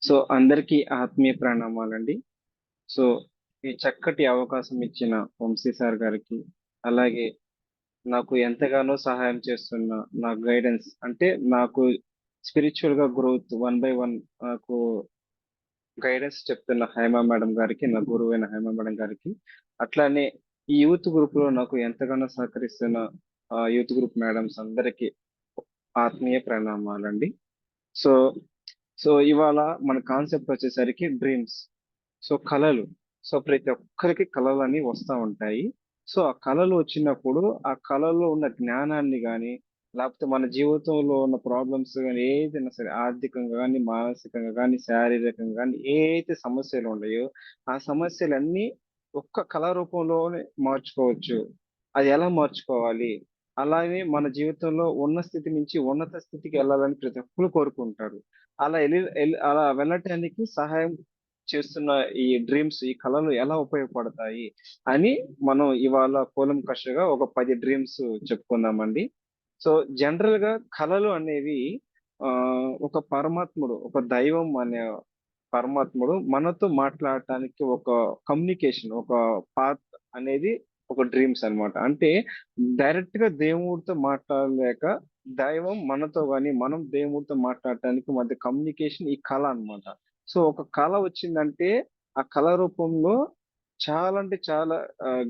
So అందరికీ ఆత్మీయ ప్రణామాలండి. So ఈ చక్కటి అవకాశం ఇచ్చిన వంశీ సార్ గారికి, అలాగే నాకు ఎంతగానో సహాయం చేస్తున్న నా గైడెన్స్ అంటే నాకు స్పిరిచువల్ గా గ్రోత్ వన్ బై వన్ నాకు గైడెన్స్ చెప్తున్న హైమా మేడం గారికి, నా గురువైన హైమా మేడం గారికి, అట్లానే ఈ యూత్ గ్రూప్ లో నాకు ఎంతగానో సహకరిస్తున్న యూత్ గ్రూప్ మేడమ్స్ అందరికీ ఆత్మీయ ప్రణామాలండి. సో సో ఇవాళ మన కాన్సెప్ట్ వచ్చేసరికి డ్రీమ్స్. సో కళలు. సో ప్రతి ఒక్కరికి కళలన్నీ వస్తా ఉంటాయి. సో ఆ కళలు వచ్చినప్పుడు ఆ కళలో ఉన్న జ్ఞానాన్ని గాని, లేకపోతే మన జీవితంలో ఉన్న ప్రాబ్లమ్స్ గాని ఏదైనా సరే ఆర్థికంగా గాని, మానసికంగా గాని, శారీరకంగా గాని ఏదైతే సమస్యలు ఉన్నాయో, ఆ సమస్యలన్నీ ఒక్క కళ రూపంలోనే మార్చుకోవచ్చు. అది ఎలా మార్చుకోవాలి? అలాగే మన జీవితంలో ఉన్న స్థితి నుంచి ఉన్నత స్థితికి వెళ్ళాలని ప్రతి ఒక్కరు కోరుకుంటారు. అలా వెళ్ళటానికి సహాయం చేస్తున్న ఈ డ్రీమ్స్, ఈ కళలు ఎలా ఉపయోగపడతాయి అని మనం ఇవాళ కూలంకషగా ఒక 10 డ్రీమ్స్ చెప్పుకుందామండి. సో జనరల్ గా కళలు అనేవి ఒక పరమాత్ముడు, ఒక దైవం అనే పరమాత్ముడు మనతో మాట్లాడటానికి ఒక కమ్యూనికేషన్, ఒక పాత్ అనేది ఒక డ్రీమ్స్ అన్నమాట. అంటే డైరెక్ట్ గా దేవుడితో మాట్లాడలేక దైవం మనతో గాని, మనం దేవుడితో మాట్లాడటానికి మధ్య కమ్యూనికేషన్ ఈ కళ అన్నమాట. సో ఒక కళ వచ్చిందంటే ఆ కళ రూపంలో చాలా అంటే చాలా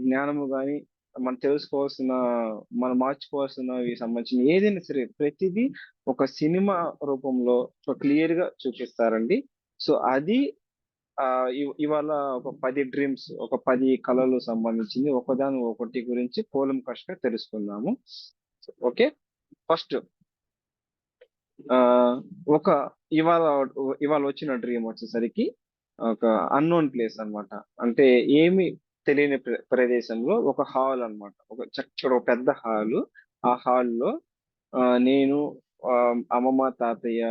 జ్ఞానము గాని, మనం తెలుసుకోవాల్సిన, మనం మార్చుకోవాల్సినవి సంబంధించిన ఏదైనా సరే ప్రతిదీ ఒక సినిమా రూపంలో క్లియర్ గా చూపిస్తారండి. సో అది ఇవాళ ఒక 10 డ్రీమ్స్, ఒక 10 కళలు సంబంధించింది ఒకదాని ఒకటి గురించి కూలంకషంగా తెలుసుకుందాము. ఓకే. ఫస్ట్ ఆ ఒక ఇవాళ ఇవాళ వచ్చిన డ్రీమ్ వచ్చేసరికి ఒక అన్నోన్ ప్లేస్ అన్నమాట. అంటే ఏమి తెలియని ప్రదేశంలో ఒక హాల్ అన్నమాట. ఒక చక్కటి ఒక పెద్ద హాలు. ఆ హాల్లో నేను, అమ్మమ్మ, తాతయ్య,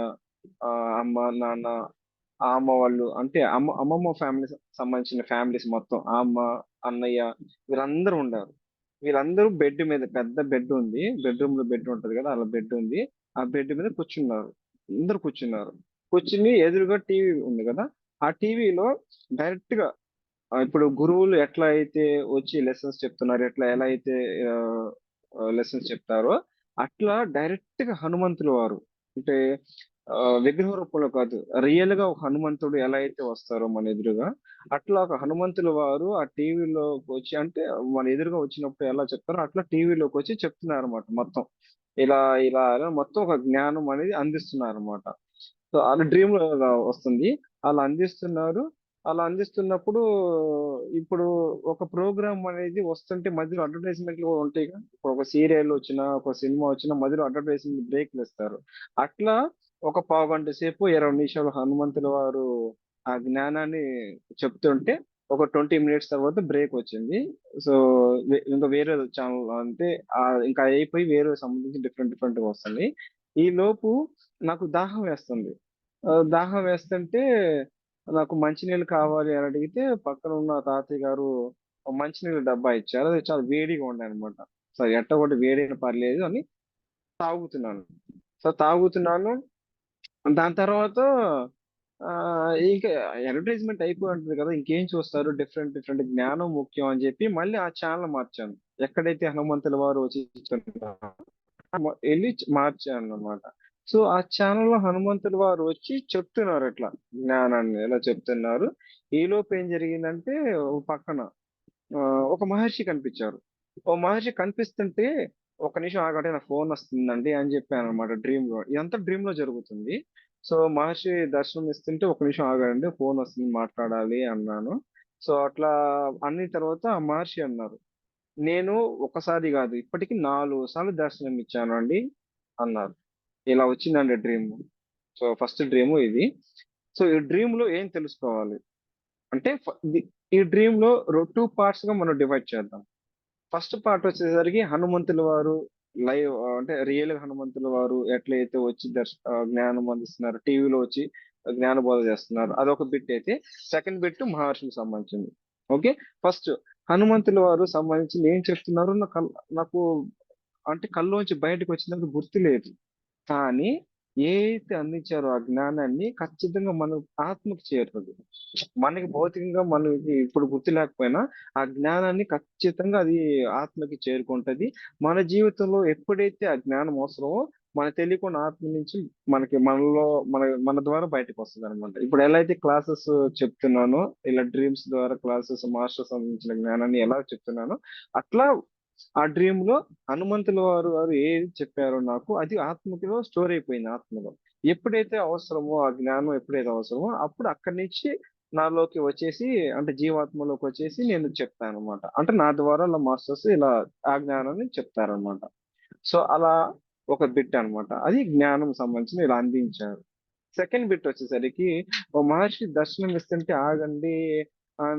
అమ్మ, నాన్న, ఆ అమ్మ వాళ్ళు అంటే అమ్మమ్మ ఫ్యామిలీ సంబంధించిన ఫ్యామిలీస్ మొత్తం ఆ అమ్మ, అన్నయ్య వీళ్ళందరూ ఉండారు. వీళ్ళందరూ బెడ్ మీద, పెద్ద బెడ్ ఉంది. బెడ్రూమ్ లో బెడ్ ఉంటది కదా, అలా బెడ్ ఉంది. ఆ బెడ్ మీద కూర్చున్నారు. అందరు కూర్చున్నారు. కూర్చుని ఎదురుగా టీవీ ఉంది కదా, ఆ టీవీలో డైరెక్ట్ గా ఇప్పుడు గురువులు ఎట్లా అయితే వచ్చి లెసన్స్ చెప్తున్నారు, ఎలా అయితే లెసన్స్ చెప్తారో అట్లా డైరెక్ట్ గా హనుమంతుల వారు అంటే విగ్రహ రూపంలో కాదు, రియల్ గా ఒక హనుమంతుడు ఎలా అయితే వస్తారో మన ఎదురుగా, అట్లా ఒక హనుమంతుల వారు ఆ టీవీలోకి వచ్చి అంటే మన ఎదురుగా వచ్చినప్పుడు ఎలా చెప్తారో అట్లా టీవీలోకి వచ్చి చెప్తున్నారు అనమాట మొత్తం. ఇలా ఇలా మొత్తం ఒక జ్ఞానం అనేది అందిస్తున్నారు అనమాట. సో అలా డ్రీమ్ లో అలా వస్తుంది. అలా అందిస్తున్నారు. అలా అందిస్తున్నప్పుడు ఇప్పుడు ఒక ప్రోగ్రామ్ అనేది వస్తుంటే మధ్యలో అడ్వర్టైజ్మెంట్లు కూడా ఉంటాయి కదా. ఇప్పుడు ఒక సీరియల్ వచ్చినా, ఒక సినిమా వచ్చినా మధ్యలో అడ్వర్టైజ్మెంట్ బ్రేక్లు ఇస్తారు. అట్లా ఒక పావుగంట సేపు 20 నిమిషాలు హనుమంతుల వారు ఆ జ్ఞానాన్ని చెప్తుంటే ఒక 20 మినిట్స్ తర్వాత బ్రేక్ వచ్చింది. సో ఇంకా వేరే ఛానల్ అంటే ఇంకా అయిపోయి వేరే సంబంధించి డిఫరెంట్ డిఫరెంట్ గా వస్తుంది. ఈ లోపు నాకు దాహం వేస్తుంది. దాహం వేస్తుంటే నాకు మంచినీళ్ళు కావాలి అని అడిగితే పక్కన ఉన్న తాతయ్య గారు ఒక మంచినీళ్ళ డబ్బా ఇచ్చారు. అది చాలా వేడిగా ఉండే అనమాట. సో ఎట్ట కొట్టి వేడైనా పర్లేదు అని తాగుతున్నాను. సో తాగుతున్నాను. దాని తర్వాత ఇంకా అడ్వర్టైజ్మెంట్ అయిపోయి ఉంటుంది కదా, ఇంకేం చూస్తారు, డిఫరెంట్ డిఫరెంట్ జ్ఞానం ముఖ్యం అని చెప్పి మళ్ళీ ఆ ఛానల్ మార్చాను. ఎక్కడైతే హనుమంతుల వారు వచ్చి వెళ్ళి మార్చాను అన్నమాట. సో ఆ ఛానల్లో హనుమంతుల వారు వచ్చి చెప్తున్నారు ఇట్లా జ్ఞానాన్ని ఎలా చెప్తున్నారు. ఈ లోపు ఏం జరిగిందంటే ఓ పక్కన ఆ, ఒక మహర్షి కనిపించారు. ఓ మహర్షి కనిపిస్తుంటే ఒక నిమిషం ఆగండి నా ఫోన్ వస్తుందండి అని చెప్పాను అనమాట. డ్రీమ్ లో ఇదంతా డ్రీమ్ లో జరుగుతుంది. సో మహర్షి దర్శనం ఇస్తుంటే ఒక నిమిషం ఆగండి ఫోన్ వస్తుంది మాట్లాడాలి అన్నాను. సో అట్లా అన్ని తర్వాత ఆ మహర్షి అన్నారు, నేను ఒకసారి కాదు ఇప్పటికి 4 సార్లు దర్శనం ఇచ్చాను అండి అన్నారు. ఇలా వచ్చిందండి డ్రీమ్. సో ఫస్ట్ డ్రీమ్ ఇది. సో ఈ డ్రీమ్ లో ఏం తెలుసుకోవాలి అంటే ఈ డ్రీమ్ లో 2 పార్ట్స్ గా మనం డివైడ్ చేద్దాం. ఫస్ట్ పార్ట్ వచ్చేసరికి హనుమంతుల వారు లైవ్ అంటే రియల్ హనుమంతుల వారు ఎట్లయితే వచ్చి జ్ఞానం అందిస్తున్నారు, టీవీలో వచ్చి జ్ఞాన బోధ చేస్తున్నారు, అదొక బిట్ అయితే. సెకండ్ బిట్ మహర్షికి సంబంధించింది. ఓకే. ఫస్ట్ హనుమంతుల వారు సంబంధించింది ఏం చెప్తున్నారు నాకు అంటే కల్లోంచి బయటకు వచ్చినందుకు గుర్తు లేదు. కానీ ఏదైతే అందించారో ఆ జ్ఞానాన్ని ఖచ్చితంగా మన ఆత్మకి చేరుతుంది. మనకి భౌతికంగా మనకి ఇప్పుడు గుర్తు లేకపోయినా ఆ జ్ఞానాన్ని ఖచ్చితంగా అది ఆత్మకి చేరుకుంటది. మన జీవితంలో ఎప్పుడైతే ఆ జ్ఞానం అవసరమో మనకు తెలియకుండా ఆత్మ నుంచి మనలో మన మన ద్వారా బయటకొస్తదనమాట. ఇప్పుడు ఎలా అయితే క్లాసెస్ చెప్తున్నానో, ఇలా డ్రీమ్స్ ద్వారా క్లాసెస్ మాస్టర్స్ అందించిన జ్ఞానాన్ని ఎలా చెప్తున్నానో, అట్లా ఆ డ్రీమ్‌లో హనుమంతుల వారు ఏది చెప్పారో నాకు అది ఆత్మలో స్టోర్ అయిపోయింది ఆత్మలో. ఎప్పుడైతే అవసరమో ఆ జ్ఞానం ఎప్పుడైతే అవసరమో అప్పుడు అక్కడి నుంచి నాలోకి వచ్చేసి అంటే జీవాత్మలోకి వచ్చేసి నేను చెప్తానన్నమాట. అంటే నా ద్వారా అలా మాస్టర్స్ ఇలా ఆ జ్ఞానాన్ని చెప్తారన్నమాట. సో, అలా ఒక బిట్ అన్నమాట. అది జ్ఞానం సంబంధించి ఇలా అందించారు. సెకండ్ బిట్ వచ్చేసరికి ఓ మహర్షి దర్శనం ఇస్తుంటే ఆగండి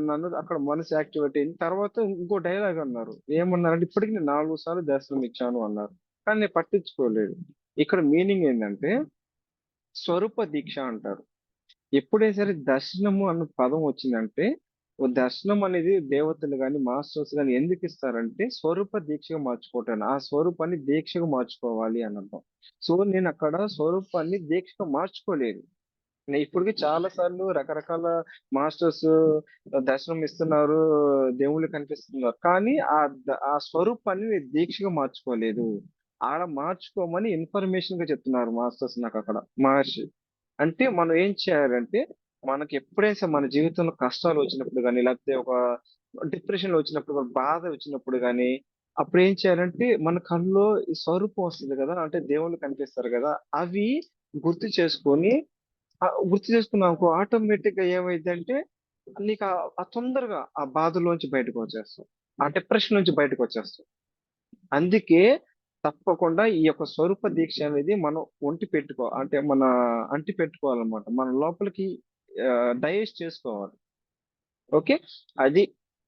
నన్ను అక్కడ మనసు యాక్టివేట్ అయింది. తర్వాత ఇంకో డైలాగ్ అన్నారు. ఏమన్నారంటే ఇప్పటికి నేను 4 సార్లు దర్శనం ఇచ్చాను అన్నారు. కానీ నేను పట్టించుకోలేదు. ఇక్కడ మీనింగ్ ఏందంటే స్వరూప దీక్ష అంటారు. ఎప్పుడైనా సరే దర్శనము అన్న పదం వచ్చిందంటే, ఓ దర్శనం అనేది దేవతలు గాని, మాస్టర్స్ గాని ఎందుకు ఇస్తారంటే, స్వరూప దీక్షగా మార్చుకోవటానికి. ఆ స్వరూపాన్ని దీక్షగా మార్చుకోవాలి అని అర్థం. సో, నేనక్కడ స్వరూపాన్ని దీక్షగా మార్చుకోలేదు. నేను ఇప్పటికి చాలా సార్లు రకరకాల మాస్టర్స్ దర్శనం ఇస్తున్నారు, దేవుళ్ళు కనిపిస్తున్నారు. కానీ ఆ స్వరూపాన్ని నేను దీక్షగా మార్చుకోలేదు. ఆడ మార్చుకోమని ఇన్ఫర్మేషన్‌గా చెప్తున్నారు మాస్టర్స్ నాకక్కడ మహర్షి. అంటే మనం ఏం చేయాలంటే, మనకి ఎప్పుడైతే మన జీవితంలో కష్టాలు వచ్చినప్పుడు గాని, లేకపోతే ఒక డిప్రెషన్‌లో వచ్చినప్పుడు, ఒక బాధ వచ్చినప్పుడు గాని, అప్పుడు ఏం చేయాలంటే, మన కల్లో ఈ స్వరూపం వస్తది గదా! అంటే దేవుళ్ళు కనిపిస్తారు గదా! అవి గుర్తు చేసుకొని గుర్తు చేసుకున్నావనుకో ఆటోమేటిక్‌గా ఏమైద్దంటే, నీకు తొందరగా ఆ బాధలోంచి బయటకొచ్చేస్తావు. ఆ డిప్రెషన్ నుంచి బయటకొచ్చేస్తావు. అందుకే తప్పకుండా ఈ యొక్క స్వరూప దీక్ష అనేది మనం అంటే మన అంటి పెట్టుకోవాలన్నమాట. మన లోపలికి డైజెస్ట్ చేసుకోవాలి. ఓకే. అది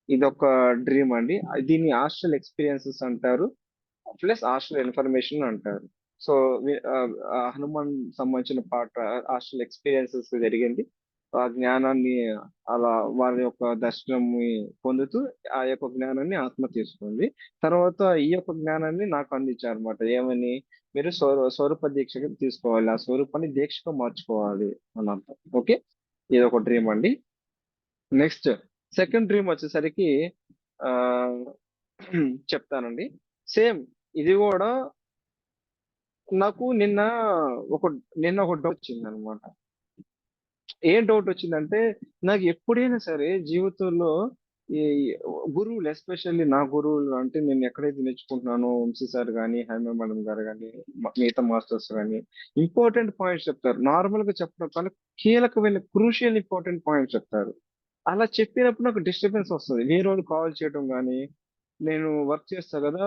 ఇదొక డ్రీమ్ అండి. దీన్ని హాస్టల్ ఎక్స్‌పీరియన్సెస్ అంటారు. ప్లస్ హాస్టల్ ఇన్ఫర్మేషన్ అంటారు. సో, హనుమాన్ సంబంధించిన పాట హాస్టల్ ఎక్స్‌పీరియన్సెస్ జరిగింది. ఆ జ్ఞానాన్ని అలా వారి యొక్క దర్శనంని పొందుతూ ఆ యొక్క జ్ఞానాన్ని ఆత్మ తీసుకుంది. తర్వాత ఈ యొక్క జ్ఞానాన్ని నాకు అందించారన్నమాట. ఏమని? మీరు స్వరూప దీక్షగా తీసుకోవాలి. ఆ స్వరూపాన్ని దీక్షగా మార్చుకోవాలి అని అర్థం. ఓకే. ఇదొక డ్రీమ్ అండి. నెక్స్ట్ సెకండ్ డ్రీమ్ వచ్చేసరికి ఆహ్, చెప్తానండి. సేమ్ ఇది గూడా నాకు ఒక ఒక డౌటొచ్చిందనమాట. ఏం డౌటొచ్చిందంటే, నాకు ఎప్పుడైనా సరే జీవితంలో ఈ గురువులు ఎస్పెషల్లీ నా గురువులు అంటే నేను ఎక్కడైతే నేర్చుకుంటున్నానో వంశీ సార్ గాని, హైమ మేడం గారు గాని, మిగతా మాస్టర్స్ గాని ఇంపార్టెంట్ పాయింట్స్ చెప్తారు. నార్మల్‌గా చెప్పడం కన్నా కీలకమైన క్రూషియల్ ఇంపార్టెంట్ పాయింట్స్ చెప్తారు. అలా చెప్పినప్పుడు నాకు డిస్టర్బెన్స్ వస్తది. వేరోళ్ళు కాల్ చేయటం గాని, నేను వర్క్ చేస్తా గదా!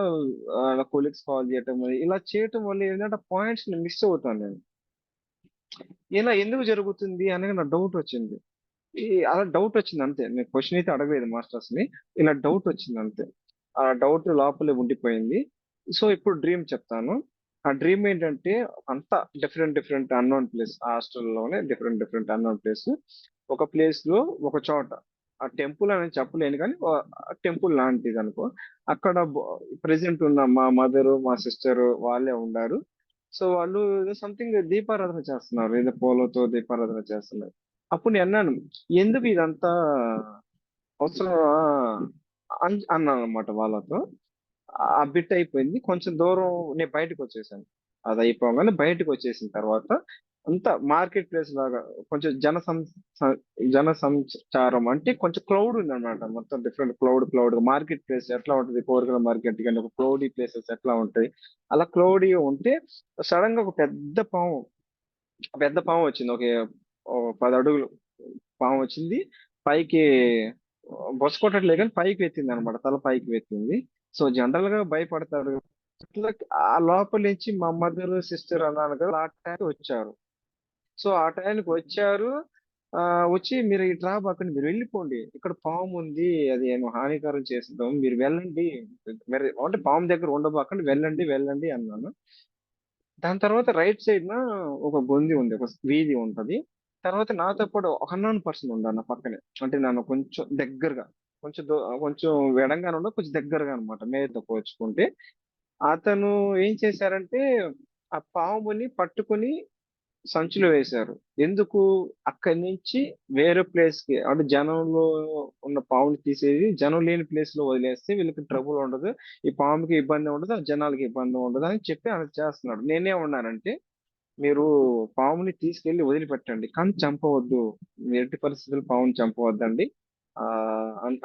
నా కొలీగ్స్ కాల్ చేయటం ఇలా చేయటం వల్ల ఏంటంటే పాయింట్స్‌ని మిస్ అవుతాను నేను. ఇలా ఎందుకు జరుగుతుంది అనేది నాకు డౌటొచ్చింది. అలా డౌటొచ్చింది అంతే. నేను క్వెషన్ అయితే అడగలేదు మాస్టర్స్‌ని. ఇలా డౌటొచ్చింది అంతే. ఆ డౌట్ లోపలే ఉండిపోయింది. సో, ఇప్పుడు డ్రీమ్ చెప్తాను. ఆ డ్రీమ్ ఏంటంటే అంతా డిఫరెంట్ డిఫరెంట్ అన్‌నోన్ ప్లేస్. హాస్టల్‌లోనే డిఫరెంట్ డిఫరెంట్ అన్‌నోన్ ప్లేస్. ఒక ప్లేస్‌లో ఒక చోట ఆ టెంపుల్ అని చెప్పలేను గానీ టెంపుల్ లాంటిదనుకో. అక్కడ ప్రెజెంట్ ఉన్న మా మదరు, మా సిస్టరు వాళ్ళే ఉండారు. సో, వాళ్ళు ఏదో సంథింగ్ దీపారాధన చేస్తున్నారు. ఏదో పూలతో దీపారాధన చేస్తున్నారు. అప్పుడు నేనన్నాను, "ఎందుకు ఇదంతా అవసరమా?" అన్నానన్నమాట వాళ్ళతో. ఆ బిట్ అయిపోయింది. కొంచెం దూరం నేను బయటకొచ్చేసాను. అదయిపోగానే బయటకొచ్చేసిన తర్వాత అంతా మార్కెట్ ప్లేస్ లాగా కొంచెం స జన సంచారం అంటే కొంచెం క్రౌడ్ ఉందన్నమాట. మొత్తం డిఫరెంట్ క్రౌడ్‌గా మార్కెట్ ప్లేస్ ఎట్లా ఉంటది? కూరగాయల మార్కెట్ గాని, ఒక క్రౌడీ ప్లేసెస్ ఎట్లా ఉంటాయి? అలా క్రౌడీగా ఉంటే సడెన్‌గా ఒక పెద్ద పాము వచ్చింది. ఓ 10 అడుగులు పామొచ్చింది. పైకి బొచ్చ కొట్టట్లేదు గానీ పైకెత్తిందనమాట. తల పైకి ఎత్తింది. సో, జనరల్‌గా భయపడతారు. అట్లా ఆ లోపల నుంచి మా మదర్, సిస్టర్ అన్నాను కదా! ఆ టైంకి వచ్చారు. సో, ఆ టైంకి వచ్చారు. వచ్చి "మీరు ఇటు రాబాకండి. మీరు వెళ్ళిపోండి. ఇక్కడ పాముంది. అది ఏమో హానికరం చేస్తది. మీరు వెళ్ళండి. మరి అంటే పాము దగ్గర ఉండబాకండి. వెళ్ళండి" అన్నాను. దాని తర్వాత రైట్ సైడ్‌న ఒక గొంది ఉంది. ఒక వీధి ఉంటది. తర్వాత నాతో పాటు ఒక అన్‌నోన్ పర్సన్ ఉన్నాడు నా పక్కనే. అంటే నన్ను కొంచెం దగ్గరగా, కొంచెం ఎడంగానే ఉండదు. కొంచెం దగ్గరగా అన్నమాట. మేయతో పోల్చుకుంటే. అతను ఏం చేశారంటే, ఆ పాముని పట్టుకొని సంచిలో వేశారు. ఎందుకు? అక్కడి నుంచి వేరే ప్లేస్‌కి అంటే జనంలో ఉన్న పాముని తీసేసి జనం లేని ప్లేస్‌లో వదిలేస్తే వీళ్ళకి ట్రబుల్ ఉండదు. ఈ పాముకి ఇబ్బంది ఉండదు. ఆ జనాలకి ఇబ్బంది ఉండదు అని చెప్పి అలా చేస్తున్నాడు. నేనేమన్నానంటే, మీరు పాముని తీసుకెళ్ళి వదిలిపెట్టండి. కానీ చంపవద్దు. ఎట్టి పరిస్థితుల్లో పాముని చంపవద్దండి.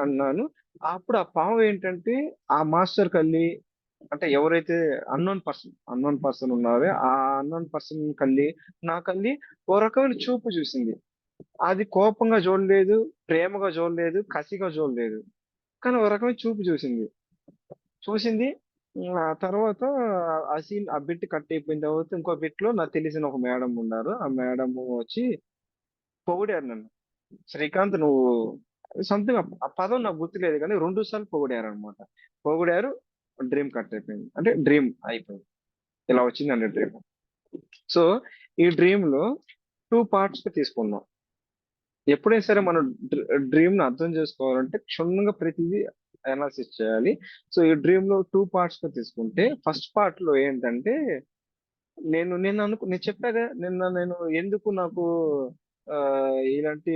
అన్నాను. అప్పుడు ఆ పాము ఏంటంటే, ఆ మాస్టర్‌కెళ్ళి అంటే ఎవరైతే అన్నోన్ పర్సన్ ఉన్నారో, ఆ అన్నోన్ పర్సన్ కళ్ళి, నా కళ్ళి ఓ రకమైన చూపు చూసింది. అది కోపంగా చూడలేదు, ప్రేమగా చూడలేదు, కసిగా చూడలేదు. కానీ ఓ రకమైన చూపు చూసింది. చూసింది. ఆ తర్వాత ఆ సీన్ ఆ బిట్ కట్ అయిపోయిన తర్వాత ఇంకో బిట్‌లో నాకు తెలిసిన ఒక మేడమ్ ఉన్నారు. ఆ మేడమ్ వచ్చి పొగిడారు నన్ను. "శ్రీకాంత్ నువ్వు" సంథింగ్ ఆ పదం నాకు గుర్తులేదు గానీ 2 సార్లు పొగిడారన్నమాట. పొగిడారు. డ్రీమ్ కట్ అయిపోయింది. అంటే డ్రీమ్ అయిపోయింది. ఇలా వచ్చిందండి డ్రీమ్. సో, ఈ డ్రీమ్‌లో 2 పార్ట్స్‌గా తీసుకున్నాం. ఎప్పుడైనా సరే మనం డ్రీమ్‌ని అర్థం చేసుకోవాలంటే క్షుణ్ణంగా ప్రతిదీ అనాలిసిస్ చేయాలి. సో, ఈ డ్రీమ్‌లో 2 పార్ట్స్‌గా తీసుకుంటే ఫస్ట్ పార్ట్‌లో ఏంటంటే నేను చెప్పాగా నేను ఎందుకు నాకు ఇలాంటి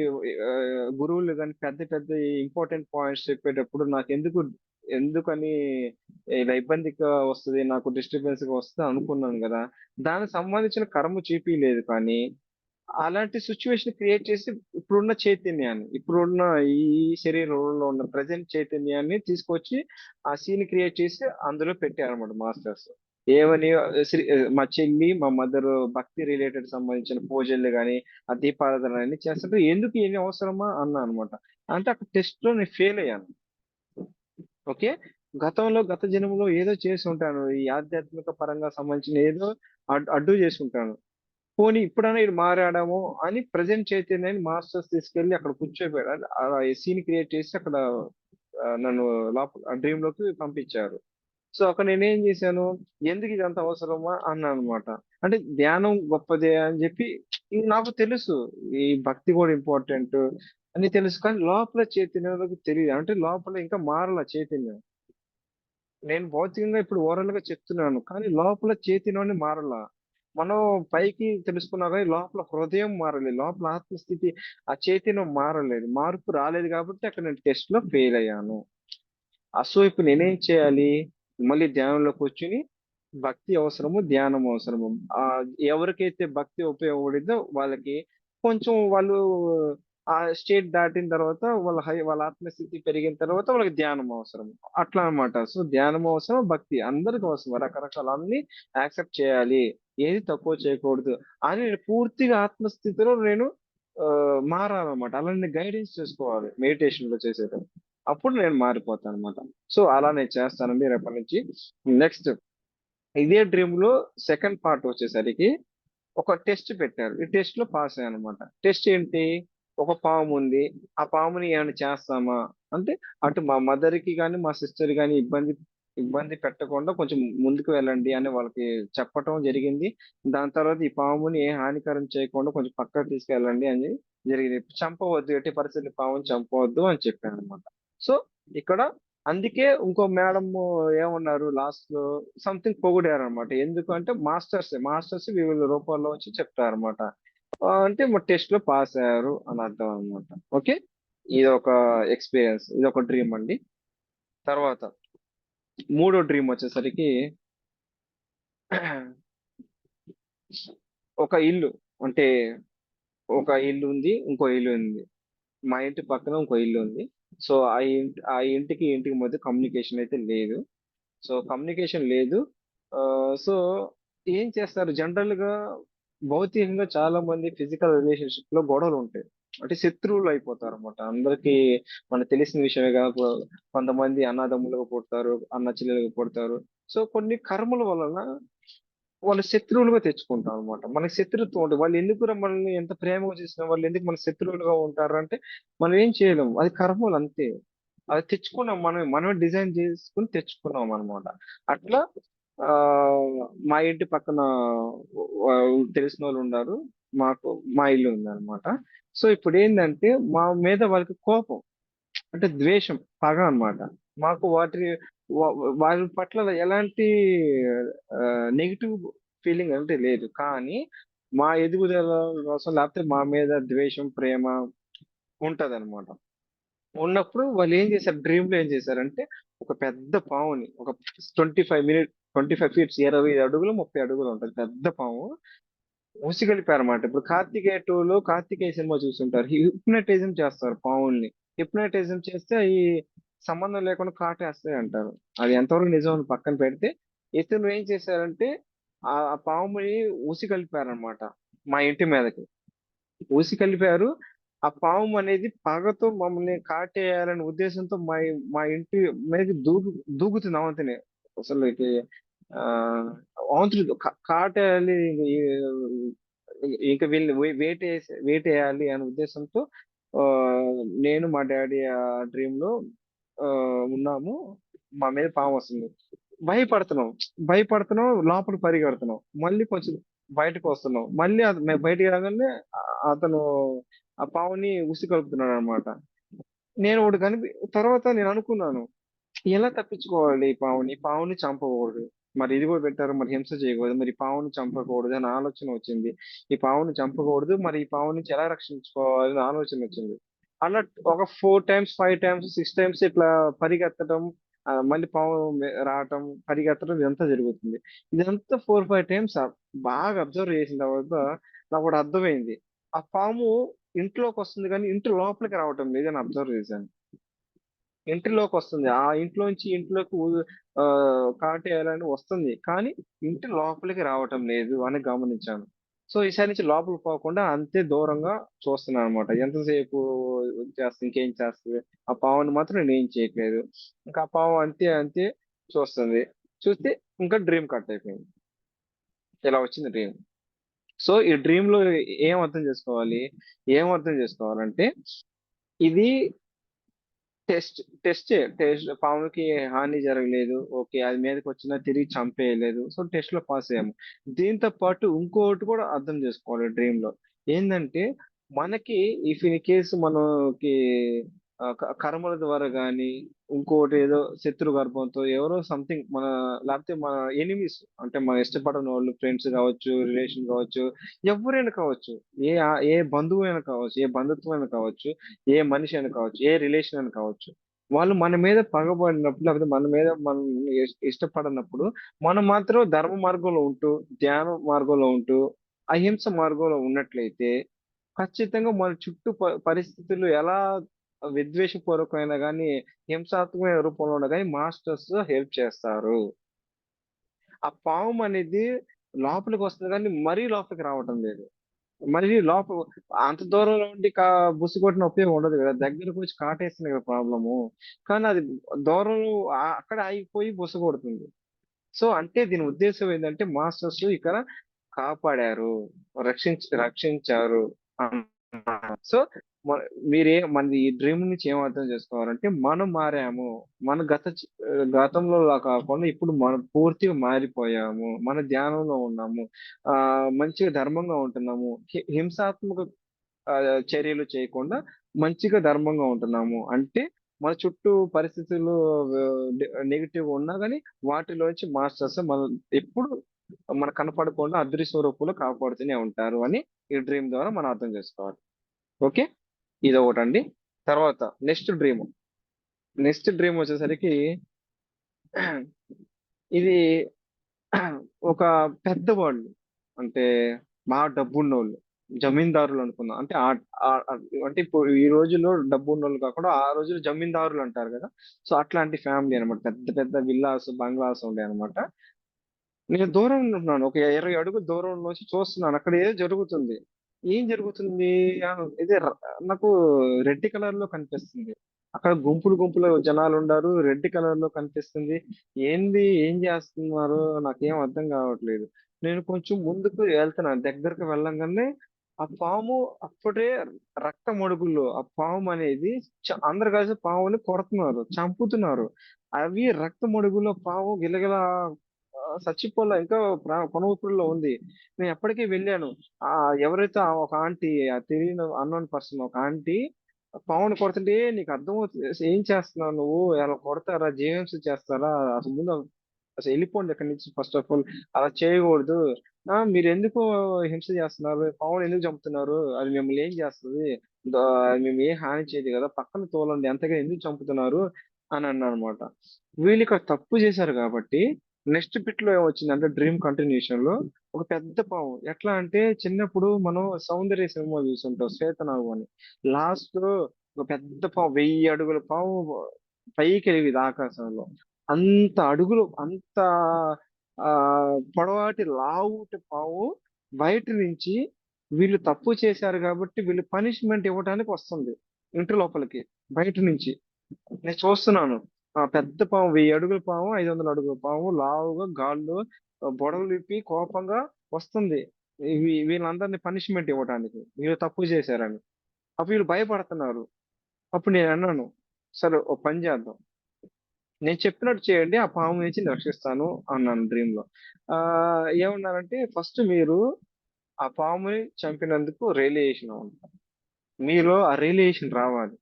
గురువులు గాని పెద్ద పెద్ద ఇంపార్టెంట్ పాయింట్స్ చెప్పేటప్పుడు ఎందుకని ఇలా ఇబ్బందిగా వస్తది, నాకు డిస్టర్బెన్స్‌గా వస్తది అనుకున్నాను గదా! దానికి సంబంధించిన కర్మ చూపియలేదు కానీ అలాంటి సిట్యుయేషన్ క్రియేట్ చేసి ఇప్పుడున్న ఈ శరీరంలో ఉన్న ప్రెజెంట్ చైతన్యాన్ని తీసుకొచ్చి ఆ సీన్ క్రియేట్ చేసి అందులో పెట్టారన్నమాట మాస్టర్స్. ఏమని మా చెల్లి, మా మదర్ భక్తి రిలేటెడ్ సంబంధించిన పూజలు గాని, ఆ దీపారాధన అన్ని చేస్తుంటే ఎందుకు ఇన్ని అవసరమా అన్నా అన్నమాట. అంటే అక్కడ టెస్ట్‌లో నేను ఫెయిల్ అయ్యాను. ఓకే. గత జన్మలో ఏదో చేసుంటాను. ఈ ఆధ్యాత్మిక పరంగా సంబంధించిన ఏదో అడ్డు చేసుంటాను. పోనీ ఇప్పుడైనా ఈడు మారాడేమో అని ప్రెజెంట్ చైతన్యాన్ని మాస్టర్స్ తీసుకెళ్ళి అక్కడ కూర్చోబె సీన్ క్రియేట్ చేసి అక్కడ నన్ను ఆ డ్రీమ్ లోకి పంపించారు. సో, అక్కడ నేనేం జేశాను, ఎందుకు ఇదంతా అవసరమా అన్నానన్నమాట. అంటే ధ్యానం గొప్పదే అని జెప్పి నాకు తెలుసు. ఈ భక్తి గూడా ఇంపార్టెంట్ అని తెలుసు. కానీ లోపల చైతన్యంలోకి తెలీదు. అంటే లోపల ఇంకా మారల చైతన్యం. నేను భౌతికంగా ఇప్పుడు ఓరల్‌గా చెప్తున్నాను. కానీ లోపల చైతన్యాన్ని మారల. మనం పైకి తెలుసుకున్నా గాని లోపల హృదయం మారలేదు. లోపల ఆత్మస్థితి ఆ చైతన్యం మారలేదు. మార్పు రాలేదు గాబట్టి అక్కడ నేను టెస్ట్‌లో ఫెయిల్ అయ్యాను. సో, ఇప్పుడు నేనేం చేయాలి? మళ్ళీ ధ్యానంలో కూర్చొని భక్తి అవసరము, ధ్యానం అవసరము. ఎవరికైతే భక్తి ఉపయోగపడిద్దో వాళ్ళకి కొంచెం వాళ్ళు ఆ స్టేట్ దాటిన తర్వాత వాళ్ళ ఆత్మస్థితి పెరిగిన తర్వాత వాళ్ళకి ధ్యానం అవసరం. అట్లా అన్నమాట. సో, ధ్యానం అవసరం, భక్తి అందరికి అవసరం. రకరకాల అన్నీ యాక్సెప్ట్ చేయాలి. ఏది తక్కువ చేయకూడదు అని నేను పూర్తిగా ఆత్మస్థితిలో నేను మారాలన్నమాట. అలా నేను గైడెన్స్ చేసుకోవాలి మెడిటేషన్‌లో చేసేటప్పుడు. అప్పుడు నేను మారిపోతానన్నమాట. సో, అలా నేను చేస్తానండి రేపటి నుంచి. నెక్స్ట్ ఇదే డ్రీమ్‌లో సెకండ్ పార్ట్ వచ్చేసరికి ఒక టెస్ట్ పెట్టారు. ఈ టెస్ట్‌లో పాస్ అయ్యానన్నమాట. టెస్ట్ ఏంటి? ఒక పాముంది. ఆ పాముని ఏమైనా చేస్తామా? అంటే అటు మా మదర్‌కి గాని, మా సిస్టర్ గాని ఇబ్బంది పెట్టకుండా కొంచెం ముందుకు వెళ్ళండి అని వాళ్ళకి చెప్పటం జరిగింది. దాని తర్వాత ఈ పాముని ఏ హానికరం చేయకుండా కొంచెం పక్కకు తీసుకెళ్ళండి అని జరిగింది. చంపవద్దు. ఎట్టి పరిస్థితుల్లో పాముని చంపవద్దు అని చెప్పానన్నమాట. సో, ఇక్కడ అందుకే ఇంకో మేడము ఏమన్నారు లాస్ట్‌లో సంథింగ్ పొగిడారన్నమాట. ఎందుకంటే మాస్టర్స్ వివిధ రూపాల్లో వచ్చి చెప్తారన్నమాట. అంటే టెస్ట్‌లో పాస్ అయ్యారు అని అర్థం అన్నమాట. ఓకే. ఇదొక ఎక్స్‌పీరియన్స్. ఇదొక డ్రీమ్ అండి. తర్వాత మూడో డ్రీమ్ వచ్చేసరికి ఒక ఇల్లు. అంటే ఒక ఇల్లుంది. ఇంకో ఇల్లుంది. మా ఇంటి పక్కన ఇంకో ఇల్లుంది. సో, ఆ ఇంటికి మధ్య కమ్యూనికేషన్ అయితే లేదు. సో, కమ్యూనికేషన్ లేదు. సో, ఏం చేస్తారు జనరల్‌గా భౌతికంగా చాలా మంది ఫిజికల్ రిలేషన్‌షిప్‌లో గొడవలుంటాయి. అంటే శత్రువులయిపోతారన్నమాట. అందరికీ మనకు తెలిసిన విషయమే కొంతమంది అన్నదమ్ములుగా పుడతారు. అన్న చెల్లెలుగా పుడతారు. సో, కొన్ని కర్మల వలన వాళ్ళు శత్రువులుగా తెచ్చుకుంటామన్నమాట. మనకి శత్రుత్వం ఉంటది. వాళ్ళెందుకురా మనల్ని ఎంత ప్రేమగా చూసినా వాళ్ళెందుకు మన శత్రువులుగా ఉంటారంటే మనం ఏం చేయలేం. అది కర్మలంతే. అది తెచ్చుకున్నాం మనమే. మనమే డిజైన్ చేసుకొని తెచ్చుకున్నామన్నమాట. అట్లా మా ఇంటి పక్కన తెలిసినోళ్ళున్నారు. మాకు మా ఇల్లు ఉందన్నమాట. సో, ఇప్పుడేందంటే మా మీద వాళ్ళకి కోపం. అంటే ద్వేషం, పగ అన్నమాట. మాకు వాళ్ళ పట్ల ఎలాంటి నెగెటివ్ ఫీలింగ్ అంటే లేదు. కానీ మా ఎదుగుదల కోసం లేకపోతే మా మీద ద్వేషం, ప్రేమ ఉంటదన్నమాట. ఉన్నప్పుడు వాళ్ళు ఏం చేశారు, డ్రీమ్ లో ఏం చేశారంటే ఒక పెద్ద పావుని, ఒక 25 ఫీట్స్, 20 అడుగులు 30 అడుగులు ఉంటది పెద్ద పాము, ఉసిగొలిపారన్నమాట. ఇప్పుడు కార్తికేయ 2 లో కార్తికేయ సినిమా చూసుంటారు. హిప్నటైజం చేస్తారు పావుల్ని. హిప్నటైజం చేస్తే అవి సంబంధం లేకుండా కాటేస్తాయి అంటారు. అది ఎంతవరకు నిజం అని పక్కన పెడితే, ఇతను ఏం చేశారంటే ఆ పాముని ఉసిగొల్పారన్నమాట మా ఇంటి మీదకి. కలిపారు. ఆ పాము అనేది పగతో మమ్మల్ని కాటేయాలనే ఉద్దేశంతో మా ఇంటి మీదకి దూకుతుంది అవంతిని. అసలు ఆ అవంతుడు కాటేయాలి, ఇంకా వీళ్ళని వేటేయాలి అనే ఉద్దేశంతో ఆ నేను మా డాడీ ఆ డ్రీమ్ లో ఆ ఉన్నాము. మా మీద పాము వస్తుంది. భయపడుతున్నాం భయపడుతున్నాం, లోపల పరిగెడుతున్నాం, మళ్ళీ కొంచెం బయటకు వస్తున్నాం, మళ్ళీ మేము బయటికి రాగానే అతను ఆ పావుని ఉసి కలుపుతున్నాడు అనమాట. నేను ఒకటి తర్వాత నేను అనుకున్నాను, ఎలా తప్పించుకోవాలి ఈ పావుని, పావుని చంపకూడదు, మరి ఇది కూడా పెట్టారు, మరి హింస చేయకూడదు, మరి ఈ పావుని చంపకూడదు అని ఆలోచన వచ్చింది. ఈ పావుని చంపకూడదు, మరి ఈ పావు నుంచి ఎలా రక్షించుకోవాలి అని ఆలోచన వచ్చింది. అలా ఒక 4 టైమ్స్, 5 టైమ్స్, 6 టైమ్స్ ఇట్లా పరిగెత్తడం, మళ్ళీ పావు రావటం, పరిగెత్తడం, ఇదంతా జరుగుతుంది. ఇదంతా 4, 5 టైమ్స్ బాగా అబ్జర్వ్ చేసిన తర్వాత నాకు ఒకటి అర్థమైంది. ఆ పాము ఇంట్లోకి వస్తుంది కానీ ఇంటి లోపలికి రావటం లేదని అబ్జర్వ్ చేశాను. ఇంటిలోకి వస్తుంది. ఆ ఇంట్లోంచి ఇంట్లోకి కాటేయాలని వస్తుంది. కానీ ఇంటి లోపలికి రావటం లేదు అని గమనించాను. సో, ఈసారి నుంచి లోపలికి పోకుండా అంతే దూరంగా చూస్తున్నానన్నమాట. ఎంతసేపు చేస్తుంది, ఇంకేం చేస్తది. ఆ పావుని మాత్రం నేనేం చేయట్లేదు. ఇంకా ఆ పాము అంతే అంతే చూస్తుంది. చూస్తే ఇంకా డ్రీమ్ కట్ అయిపోయింది. ఇలా వచ్చింది డ్రీమ్. సో, ఈ డ్రీమ్‌లో ఏం అర్థం చేసుకోవాలి? ఏం అర్థం చేసుకోవాలంటే ఇది టెస్ట్ పాముకి హాని జరగలేదు. ఓకే. అది మీదకొచ్చినా తిరిగి చంపేయలేదు. సో, టెస్ట్‌లో పాస్ అయ్యాము. దీంతో పాటు ఇంకోటి కూడా అర్థం చేసుకోవాలి డ్రీమ్‌లో. ఏందంటే మనకి ఇఫ్ ఇన్ కేస్ మనకి కర్మల ద్వారా గాని, ఇంకోటి ఏదో శత్రు గర్భంతో ఎవరో సంథింగ్ లేకపోతే మన ఎనిమీస్ అంటే మనం ఇష్టపడనోళ్ళు, ఫ్రెండ్స్ కావచ్చు, రిలేషన్ కావచ్చు, ఎవ్వరైనా కావచ్చు. ఏ బంధువైనా కావచ్చు, ఏ బంధుత్వమైనా కావచ్చు, ఏ మనిషి అయినా కావచ్చు, ఏ రిలేషన్ అయినా కావచ్చు. వాళ్ళు మన మీద పగబడినప్పుడు, లేకపోతే మన మీద మనం ఇష్టపడనప్పుడు, మనం మాత్రం ధర్మ మార్గంలో ఉంటూ, ధ్యాన మార్గంలో ఉంటూ, అహింస మార్గంలో ఉన్నట్లయితే, ఖచ్చితంగా మన చుట్టూ పరిస్థితులు ఎలా విద్వేషపూర్వకమైన గాని, హింసాత్మకమైన రూపంలో ఉన్నా గాని మాస్టర్స్ హెల్ప్ చేస్తారు. ఆ పాము అనేది లోపలికి వస్తుంది గానీ, మరీ లోపలికి రావటం లేదు. మరి అంత దూరంలో ఉండి బుస్సు కొట్టిన ఉపయోగం ఉండదు కదా! దగ్గరకు వచ్చి కాటేస్తేనే కదా ప్రాబ్లము. కానీ అది దూరంలో అక్కడ ఆగిపోయి బుస కొడుతుంది. సో, అంటే దీని ఉద్దేశ్యం ఏందంటే మాస్టర్స్ ఇక్కడ కాపాడారు, రక్షించారు అన్నమాట. సో, మ మనది ఈ డ్రీమ్ నుంచి ఏం అర్థం చేసుకోవాలంటే మనం మారాము. మన గతంలోలా కాకుండా ఇప్పుడు మనం పూర్తిగా మారిపోయాము. మన ధ్యానంలో ఉన్నాము. మంచిగా ధర్మంగా ఉంటున్నాము. హింసాత్మక చర్యలు చేయకుండా మంచిగా ధర్మంగా ఉంటున్నాము. అంటే మన చుట్టూ పరిస్థితులు నెగెటివ్ ఉన్నా గాని వాటిలోంచి మాస్టర్స్ మనం ఎప్పుడు మనకు కనపడకుండా అదృశ్య రూపంలో కాపాడుతూనే ఉంటారు అని ఈ డ్రీమ్ ద్వారా మనం అర్థం చేసుకోవాలి. ఓకే. ఇదొకటండి. తర్వాత నెక్స్ట్ డ్రీమ్ వచ్చేసరికి ఇది ఒక పెద్దవాళ్ళు, అంటే బాగా డబ్బున్నోళ్ళు, జమీందారులు అనుకుందాం. అంటే అంటే ఇప్పుడు ఈ రోజుల్లో డబ్బున్నోళ్ళు కాకుండా ఆ రోజుల్లో జమీందారులు అంటారు కదా! సో, అట్లాంటి ఫ్యామిలీ అన్నమాట. పెద్ద పెద్ద విల్లాస్, బంగ్లాస్ ఉండేయన్నమాట. నేను దూరం ఉంటున్నాను. ఒక 20 అడుగుల దూరం నుంచి చూస్తున్నాను. అక్కడ ఏదో జరుగుతుంది. ఏం జరుగుతుంది? ఇదే నాకు రెడ్ కలర్‌లో కనిపిస్తుంది. అక్కడ గుంపులు గుంపులు జనాలుండారు. రెడ్ కలర్‌లో కనిపిస్తుంది. ఏం జేస్తున్నారు? నాకేం అర్థం గావట్లేదు. నేను కొంచెం ముందుకు ఎళ్తున్నాను. దగ్గరికి వెళ్ళంగానే ఆ పాము అప్పుడే రక్తమడుగుల్లో ఆ పామనేది అందరూ కలిసి పాముని కొడుతున్నారు, చంపుతున్నారు. అవి రక్తమడుగుల్లో పాము గిలగిలా చచ్చిపోలా, ఇంకా కొన ఊపిరిలో ఉంది. నేను ఎప్పటికి వెళ్ళాను. ఎవరైతే ఒక ఆంటీ, తెలియని అన్నోన్ పర్సన్ ఒక ఆంటీ పాముని కొడుతుంటే, "నీకు అర్థమవుతు ఏం చేస్తున్నావు నువ్వు? అలా కొడతారా? జీవహింస చేస్తారా? అసలు ముందు అసలు వెళ్ళిపోండి అక్కడి నుంచి ఫస్ట్ ఆఫ్ ఆల్. అలా చేయకూడదు. మీరు ఎందుకు హింస చేస్తున్నారు, పావును ఎందుకు చంపుతున్నారు, అది మిమ్మల్ని ఏం చేస్తుంది, అది మేము ఏ హాని చేయదు కదా, పక్కన తోలండి, అంతగా ఎందుకు చంపుతున్నారు అని అన్నా అనమాట. వీళ్ళు ఇక్కడ తప్పు చేశారు కాబట్టి నెక్స్ట్ బిట్ లో ఏమొచ్చిందంటే డ్రీమ్ కంటిన్యూషన్ లో ఒక పెద్ద పాము, ఎట్లా అంటే చిన్నప్పుడు మనం సౌందర్య సినిమా చూసుంటాం శ్వేతనాగు అని. లాస్ట్ లో ఒక పెద్ద పాము 1000 అడుగుల పాము పైకి ఎగిరింది ఆకాశంలో. అంత అడుగులు, అంత ఆ పొడవాటి లావుటి పాము బయట నుంచి వీళ్ళు తప్పు చేశారు కాబట్టి వీళ్ళు పనిష్మెంట్ ఇవ్వడానికి వస్తుంది ఇంటి లోపలికి బయట నుంచి. నేను చూస్తున్నాను. ఆ పెద్ద పాము 1000 అడుగుల పాము, 500 అడుగుల పాము లావుగా గాల్లో బొడవలు విప్పి కోపంగా వస్తుంది. వీళ్ళందరినీ పనిష్మెంట్ ఇవ్వడానికి వీళ్ళు తప్పు చేశారని. అప్పుడు వీళ్ళు భయపడుతున్నారు. అప్పుడు నేను అన్నాను, సరే ఓ పని చేద్దాం, నేను చెప్పినట్టు చేయండి, ఆ పాము నుంచి నేను రక్షిస్తాను అన్నాను డ్రీమ్ లో. ఆ ఏమన్నారంటే ఫస్ట్ మీరు ఆ పాముని చంపినందుకు రియలైజేషన్ ఉంటుంది, మీలో ఆ రియలైజేషన్ రావాలి.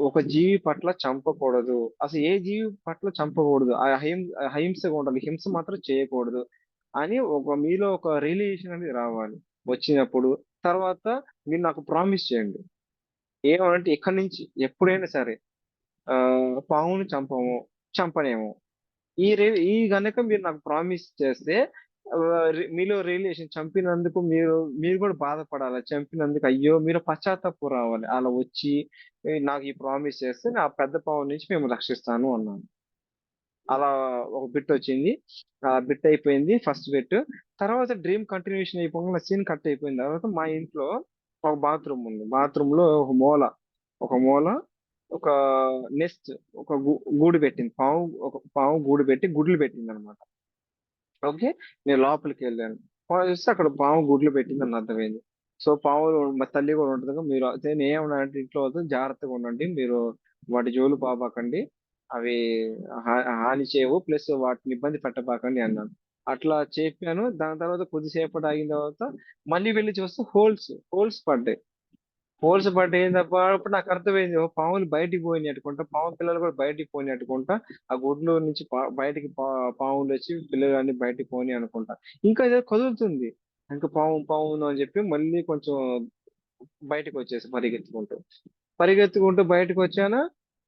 ఒక జీవి పట్ల చంపకూడదు, అసలు ఏ జీవి పట్ల చంపకూడదు, అహింసగా ఉండాలి, హింస మాత్రం చేయకూడదు అని మీలో ఒక రియలైజేషన్ అనేది రావాలి. వచ్చినప్పుడు తర్వాత మీరు నాకు ప్రామిస్ చేయండి, ఏమనంటే ఇక్కడి నుంచి ఎప్పుడైనా సరే ఆ పాముని చంపనేమో. ఈ గనక మీరు నాకు ప్రామిస్ చేస్తే ఆ, మీలో రియలైజేషన్, చంపినందుకు మీరు మీరు కూడా బాధపడాలి, చంపినందుకు అయ్యో మీరు పశ్చాత్తాపం రావాలి, అలా వచ్చి నాకు ఈ ప్రామిస్ చేస్తే నా పెద్ద పాము నుంచి మేము రక్షిస్తాను అన్నాను. అలా ఒక బిట్ వచ్చింది. ఆ బిట్ అయిపోయింది ఫస్ట్ బిట్. తర్వాత డ్రీమ్ కంటిన్యూషన్ అయిపోకుండా సీన్ కట్ అయిపోయిన తర్వాత మా ఇంట్లో ఒక బాత్రూమ్ ఉంది. బాత్రూమ్ లో ఒక మూల ఒక నెస్ట్, గూడు పెట్టింది పాము. ఒక పాము గూడు పెట్టి గుడ్లు పెట్టింది అనమాట. ఓకే. నేను లోపలికి వెళ్ళాను. చూస్తే అక్కడ పాము గుడ్లు పెట్టిందని అర్థమైంది. సో పాములు మా తల్లి కూడా ఉంటుంది కదా, మీరు అయితే నేను ఏమన్నా అంటే ఇంట్లో వద్దు, జాగ్రత్తగా ఉండండి మీరు, వాటి జోలు పోబాకండి, అవి హాని చేయవు, ప్లస్ వాటిని ఇబ్బంది పెట్టబాకండి అన్నాను. అట్లా చెప్పాను. దాని తర్వాత కొద్దిసేపటి ఆగిన తర్వాత మళ్ళీ వెళ్ళి చూస్తే హోల్స్ పడ్డాయి. హోల్స్ పడ్డాయి తప్ప అప్పుడు నాకు అర్థమైంది, ఓ పాములు బయటికి పోయినాయి అనుకుంటా, పాము పిల్లలు కూడా బయటికి పోయినాయి అనుకుంటా, ఆ గుడ్లో నుంచి బయటికి పాములు వచ్చి పిల్లలు అన్ని బయటికి పోయినాయి అనుకుంటా. ఇంకా ఏదో కదులుతుంది, ఇంకా పాము పాము అని చెప్పి మళ్ళీ కొంచెం బయటకు వచ్చేసి పరిగెత్తుకుంటూ బయటకు వచ్చానా,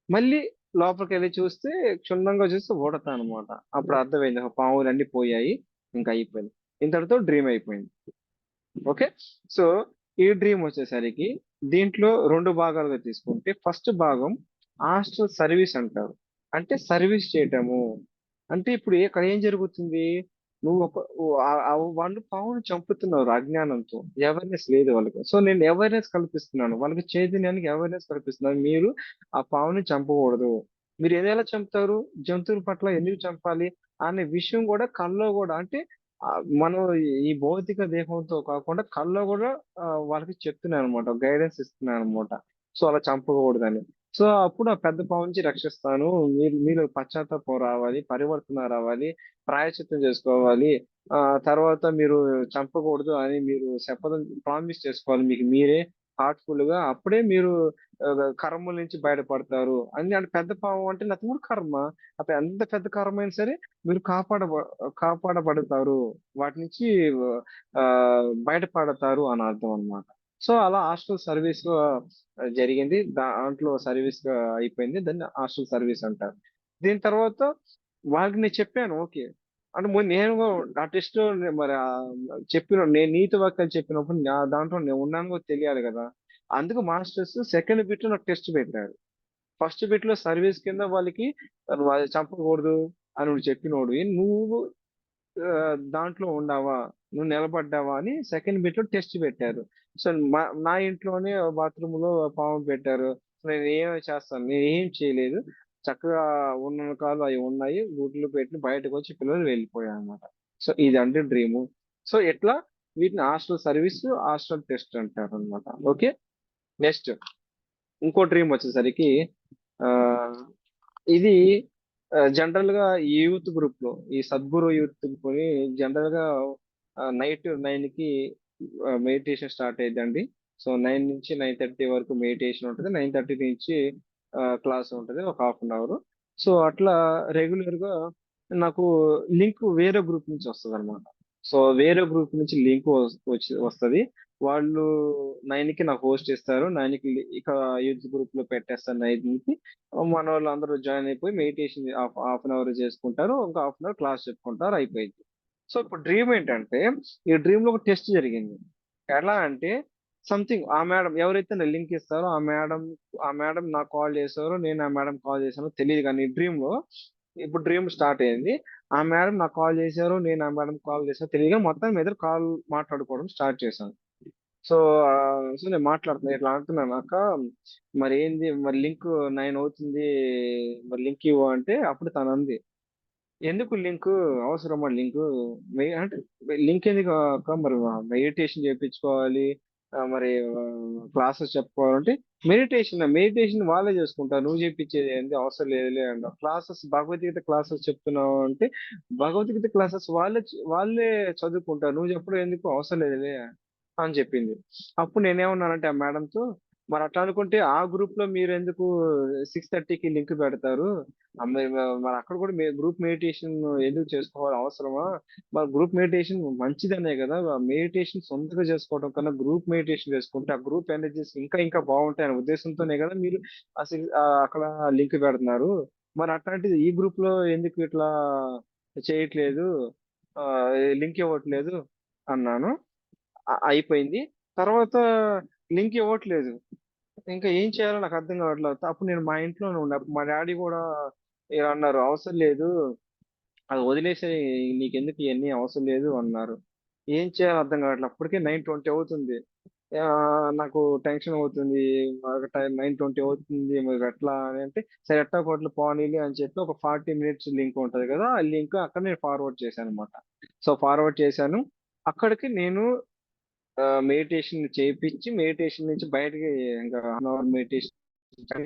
మళ్ళీ లోపలికి వెళ్ళి చూస్తే క్షుణ్ణంగా చూస్తే ఊడతా అనమాట. అప్పుడు అర్థమైంది, ఓ పాములు అన్ని పోయాయి, ఇంకా అయిపోయింది. ఇంతటితో డ్రీమ్ అయిపోయింది. ఓకే. సో ఈ డ్రీమ్ వచ్చేసరికి దీంట్లో రెండు భాగాలుగా తీసుకుంటే ఫస్ట్ భాగం హాస్టల్ సర్వీస్ అంటారు. అంటే సర్వీస్ చేయటము. అంటే ఇప్పుడు ఇక్కడ ఏం జరుగుతుంది, నువ్వు వాళ్ళు పావును చంపుతున్నారు అజ్ఞానంతో, అవేర్నెస్ లేదు వాళ్ళకి. సో నేను అవేర్నెస్ కల్పిస్తున్నాను వాళ్ళకి, చైతన్యానికి అవేర్నెస్ కల్పిస్తున్నాను, మీరు ఆ పావుని చంపకూడదు. మీరు ఏదైనా చంపుతారు, జంతువుల పట్ల ఎందుకు చంపాలి అనే విషయం కూడా కల్లో కూడా, అంటే ఆ, మనం ఈ భౌతిక దేహంతో కాకుండా కల్లో కూడా వాళ్ళకి చెప్తున్నాను అనమాట, గైడెన్స్ ఇస్తున్నాను అనమాట. సో అలా చంపకూడదని. సో అప్పుడు ఆ పెద్ద పాము నుంచి రక్షిస్తాను, మీరు పశ్చాత్తాపం రావాలి, పరివర్తన రావాలి, ప్రాయశ్చిత్తం చేసుకోవాలి, ఆ తర్వాత మీరు చంపకూడదు అని మీరు శపథం ప్రామిస్ చేసుకోవాలి మీకు మీరే హార్ట్ఫుల్ గా, అప్పుడే మీరు ఆ, కర్మల నుంచి బయటపడతారు అని. అంటే పెద్ద పాము అంటే నాకు కూడా కర్మ, అప్పుడు ఎంత పెద్ద కర్మ అయినా సరే మీరు కాపాడబడతారు, వాటి నుంచి ఆ బయటపడతారు అని అర్థం అన్నమాట. సో అలా హాస్టల్ సర్వీస్ జరిగింది, దాంట్లో సర్వీస్ గా అయిపోయింది, దాన్ని హాస్టల్ సర్వీస్ అంటారు. దీని తర్వాత వాళ్ళకి నేను చెప్పాను ఓకే. అంటే ముందు నేను ఆ టెస్ట్ మరి నేను నీతి వాక్యాలు చెప్పినప్పుడు దాంట్లో నేను ఉన్నాను కూడా తెలియాలి కదా. అందుకు మాస్టర్స్ సెకండ్ బిట్ నాకు టెస్ట్ పెట్టారు. ఫస్ట్ బిట్ లో సర్వీస్ కింద వాళ్ళకి నువ్వు అది చంపకూడదు అని నువ్వు చెప్పినోడు, నువ్వు ఆ, దాంట్లో ఉండావా, నువ్వు నిలబడ్డావా అని సెకండ్ బిట్ లో టెస్ట్ పెట్టారు. సో నా ఇంట్లోనే బాత్రూమ్ లో పాము పెట్టారు. నేను ఏం చేస్తాను, నేను ఏం చేయలేదు, చక్కగా ఉన్న కాలు అవి ఉన్నాయి, గుడ్లు పెట్టి బయటకు వచ్చి పిల్లలు వెళ్ళిపోయాయి అనమాట. సో ఇది అంటే డ్రీము. సో ఎట్లా వీటిని హాస్టల్ సర్వీస్, హాస్టల్ టెస్ట్ అంటారు అనమాట. ఓకే. నెక్స్ట్ ఇంకో డ్రీమ్ వచ్చేసరికి ఆ ఇది జనరల్ గా ఈ యూత్ గ్రూప్ లో, ఈ సద్గురు యూత్ గ్రూప్ ని జనరల్ గా నైట్ 9 కి మెడిటేషన్ స్టార్ట్ అయ్యిందండి. సో 9 నుంచి 9:30 వరకు మెడిటేషన్ ఉంటుంది, 9:30 నుంచి క్లాస్ ఉంటుంది ఒక హాఫ్ అన్ అవర్. సో అట్లా రెగ్యులర్ గా నాకు లింక్ వేరే గ్రూప్ నుంచి వస్తుంది అనమాట. సో వేరే గ్రూప్ నుంచి లింక్ వచ్చి వస్తుంది. వాళ్ళు 9 కి నాకు హోస్ట్ ఇస్తారు. 9 కి ఇక యూత్ గ్రూప్ లో పెట్టేస్తారు. 9 కి మన వాళ్ళు అందరూ జాయిన్ అయిపోయి మెడిటేషన్ హాఫ్ అన్ అవర్ చేసుకుంటారు. ఇంకా హాఫ్ అన్ అవర్ క్లాస్ చెప్పుకుంటారు, అయిపోయింది. సో ఇప్పుడు డ్రీమ్ ఏంటంటే, ఈ డ్రీమ్ లో ఒక టెస్ట్ జరిగింది. ఎలా అంటే, సంథింగ్ ఆ మేడం ఎవరైతే నా లింక్ ఇస్తారో ఆ మేడం నాకు కాల్ చేశారో, నేను ఆ మేడం కాల్ చేశానో తెలియదు, కానీ డ్రీమ్ లో ఇప్పుడు డ్రీమ్ స్టార్ట్ అయింది. ఆ మేడం నాకు కాల్ చేశారు, నేను ఆ మేడం కాల్ చేశాను తెలియదు, మొత్తం మీద కాల్ మాట్లాడుకోవడం స్టార్ట్ చేశాను. సో సో నేను మాట్లాడుతున్నా, ఇట్లా అంటున్నాను, అక్క మరి ఏంది, మరి లింక్ 9 అవుతుంది, మరి లింక్ ఇవ్వు అంటే, అప్పుడు తను అంది, ఎందుకు లింక్, అవసరమా లింక్, అంటే లింక్ ఎందుకు అక్క, మరి మెడిటేషన్ చేయించుకోవాలి, మరి క్లాసెస్ చెప్పుకోవాలంటే, మెడిటేషన్ వాళ్ళే చేసుకుంటారు, నువ్వు చేయించేది ఏంది, అవసరం లేదులే అంట. క్లాసెస్ భగవద్గీత క్లాసెస్ చెప్తున్నావు అంటే, భగవద్గీత క్లాసెస్ వాళ్ళే చదువుకుంటారు, నువ్వు చెప్పడం ఎందుకు, అవసరం లేదులే అని చెప్పింది. అప్పుడు నేనేమన్నానంటే ఆ మేడంతో, మరి అట్లా అనుకుంటే ఆ గ్రూప్ లో మీరు ఎందుకు 6:30కి లింక్ పెడతారు, మరి అక్కడ కూడా గ్రూప్ మెడిటేషన్ ఎందుకు చేసుకోవాలి, అవసరమా, మరి గ్రూప్ మెడిటేషన్ మంచిదనే కదా, మెడిటేషన్ సొంతగా చేసుకోవడం కన్నా గ్రూప్ మెడిటేషన్ చేసుకుంటే ఆ గ్రూప్ ఎనర్జీస్ ఇంకా ఇంకా బాగుంటాయి అనే ఉద్దేశంతోనే కదా మీరు అక్కడ లింక్ పెడుతున్నారు, మరి అట్లాంటిది ఈ గ్రూప్ లో ఎందుకు ఇట్లా చేయట్లేదు, లింక్ ఇవ్వట్లేదు అన్నాను. అయిపోయింది. తర్వాత లింక్ ఇవ్వట్లేదు. ఇంకా ఏం చేయాలో నాకు అర్థం కావట్లేదు. అప్పుడు నేను మా ఇంట్లోనే ఉండే. అప్పుడు మా డాడీ కూడా ఇలా అన్నారు, అవసరం లేదు, అది వదిలేసేయ్, నీకెందుకు ఇవన్నీ అవసరం లేదు అన్నారు. ఏం చేయాలో అర్థం కావట్లేదు. అప్పటికే 9:20 అవుతుంది. నాకు టెన్షన్ అవుతుంది. 9:20 అవుతుంది, మరి ఎట్లా అని అంటే, సరే ఎట్టా కొట్లు పోనీలే అని చెప్పి ఒక 40 మినిట్స్ లింక్ ఉంటది కదా, ఆ లింక్ అక్కడ నేను ఫార్వర్డ్ చేశాను అనమాట. సో ఫార్వర్డ్ చేశాను. అక్కడికి నేను మెడిటేషన్ చేయించి, మెడిటేషన్ నుంచి బయటకి ఇంకా హాఫ్ అన్ అవర్ మెడిటేషన్, ఇంకా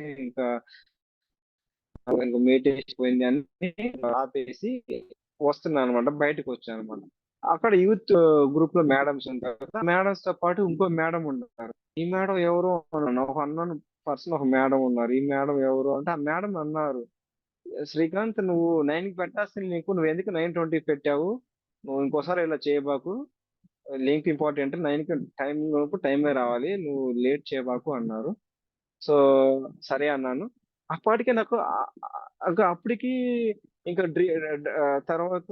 ఇంకా మెడిటేషన్ పోయింది అన్ని ఆపేసి వస్తున్నాను అనమాట, బయటకు వచ్చాను అనమాట. అక్కడ యూత్ గ్రూప్ లో మేడమ్స్ ఉంటారు కదా, మేడమ్స్ తో పాటు ఇంకో మేడం ఉన్నారు. ఈ మేడం ఎవరు అన్నాను, ఒక అన్నోన్ పర్సన్, ఒక మేడం ఉన్నారు. ఈ మేడం ఎవరు అంటే, ఆ మేడం అన్నారు, శ్రీకాంత్, నువ్వు 9 కి పెట్టాల్సింది నీకు, నువ్వు ఎందుకు 9:20 పెట్టావు, నువ్వు ఇంకోసారి ఇలా చేయబాకు, లింక్ ఇంపార్టెంట్, 9 కి టైం లోపు టైమే రావాలి, నువ్వు లేట్ చేయబాకు అన్నారు. సో సరే అన్నాను. అప్పటికే నాకు ఇంకా అప్పటికి ఇంకా తర్వాత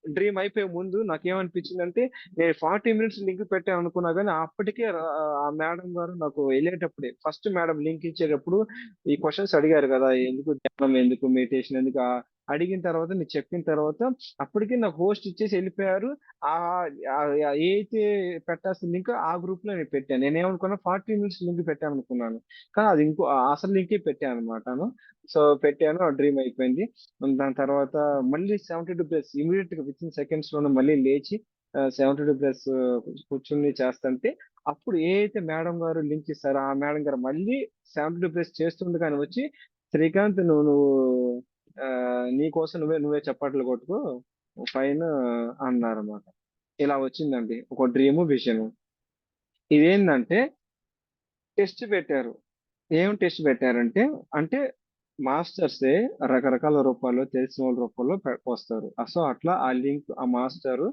డ్రీమ్ అయిపోయే ముందు నాకేమనిపించిందంటే, నేను 40 మినిట్స్ లింక్ పెట్టాను అనుకున్నా కానీ, అప్పటికే ఆ మేడం గారు నాకు వెళ్ళేటప్పుడే, ఫస్ట్ మేడం లింక్ ఇచ్చేటప్పుడు ఈ క్వశ్చన్స్ అడిగారు కదా, ఎందుకు ధ్యానం, ఎందుకు మెడిటేషన్, ఎందుకు అడిగిన తర్వాత నేను చెప్పిన తర్వాత అప్పటికే నాకు హోస్ట్ ఇచ్చేసి వెళ్ళిపోయారు. ఆ ఏ అయితే పెట్టాల్సిన లింక్ ఆ గ్రూప్ లో నేను పెట్టాను. నేనేమనుకున్నా 40 మినిట్స్ లింక్ పెట్టాను అనుకున్నాను. కానీ అది ఇంకో అసలు లింకే పెట్టాను అనమాట. సో పెట్టాను, ఆ డ్రీమ్ అయిపోయింది. దాని తర్వాత మళ్ళీ 72 ప్లస్ ఇమీడియట్ గా విత్ ఇన్ సెకండ్స్ లోనే మళ్ళీ లేచి 72 ప్లస్ కూర్చుని చేస్తుంటే, అప్పుడు ఏ అయితే మేడం గారు లింక్ ఇస్తారో ఆ మేడం గారు మళ్ళీ 72 ప్లస్ చేస్తుండగానే వచ్చి, శ్రీకాంత్, నువ్వు ఆ, నీ కోసం నువ్వే చప్పట్లు కొట్టుకో, ఫైన్ అన్నారన్నమాట. ఇలా వచ్చిందండి ఒక డ్రీమ్ విజన్. ఇదేంటంటే, టెస్ట్ పెట్టారు. ఏం టెస్ట్ పెట్టారంటే, అంటే మాస్టర్సే రకరకాల రూపాల్లో, తెలిసిన వాళ్ళ రూపంలో వస్తారు. సో అట్లా ఆ లింక్, ఆ మాస్టర్,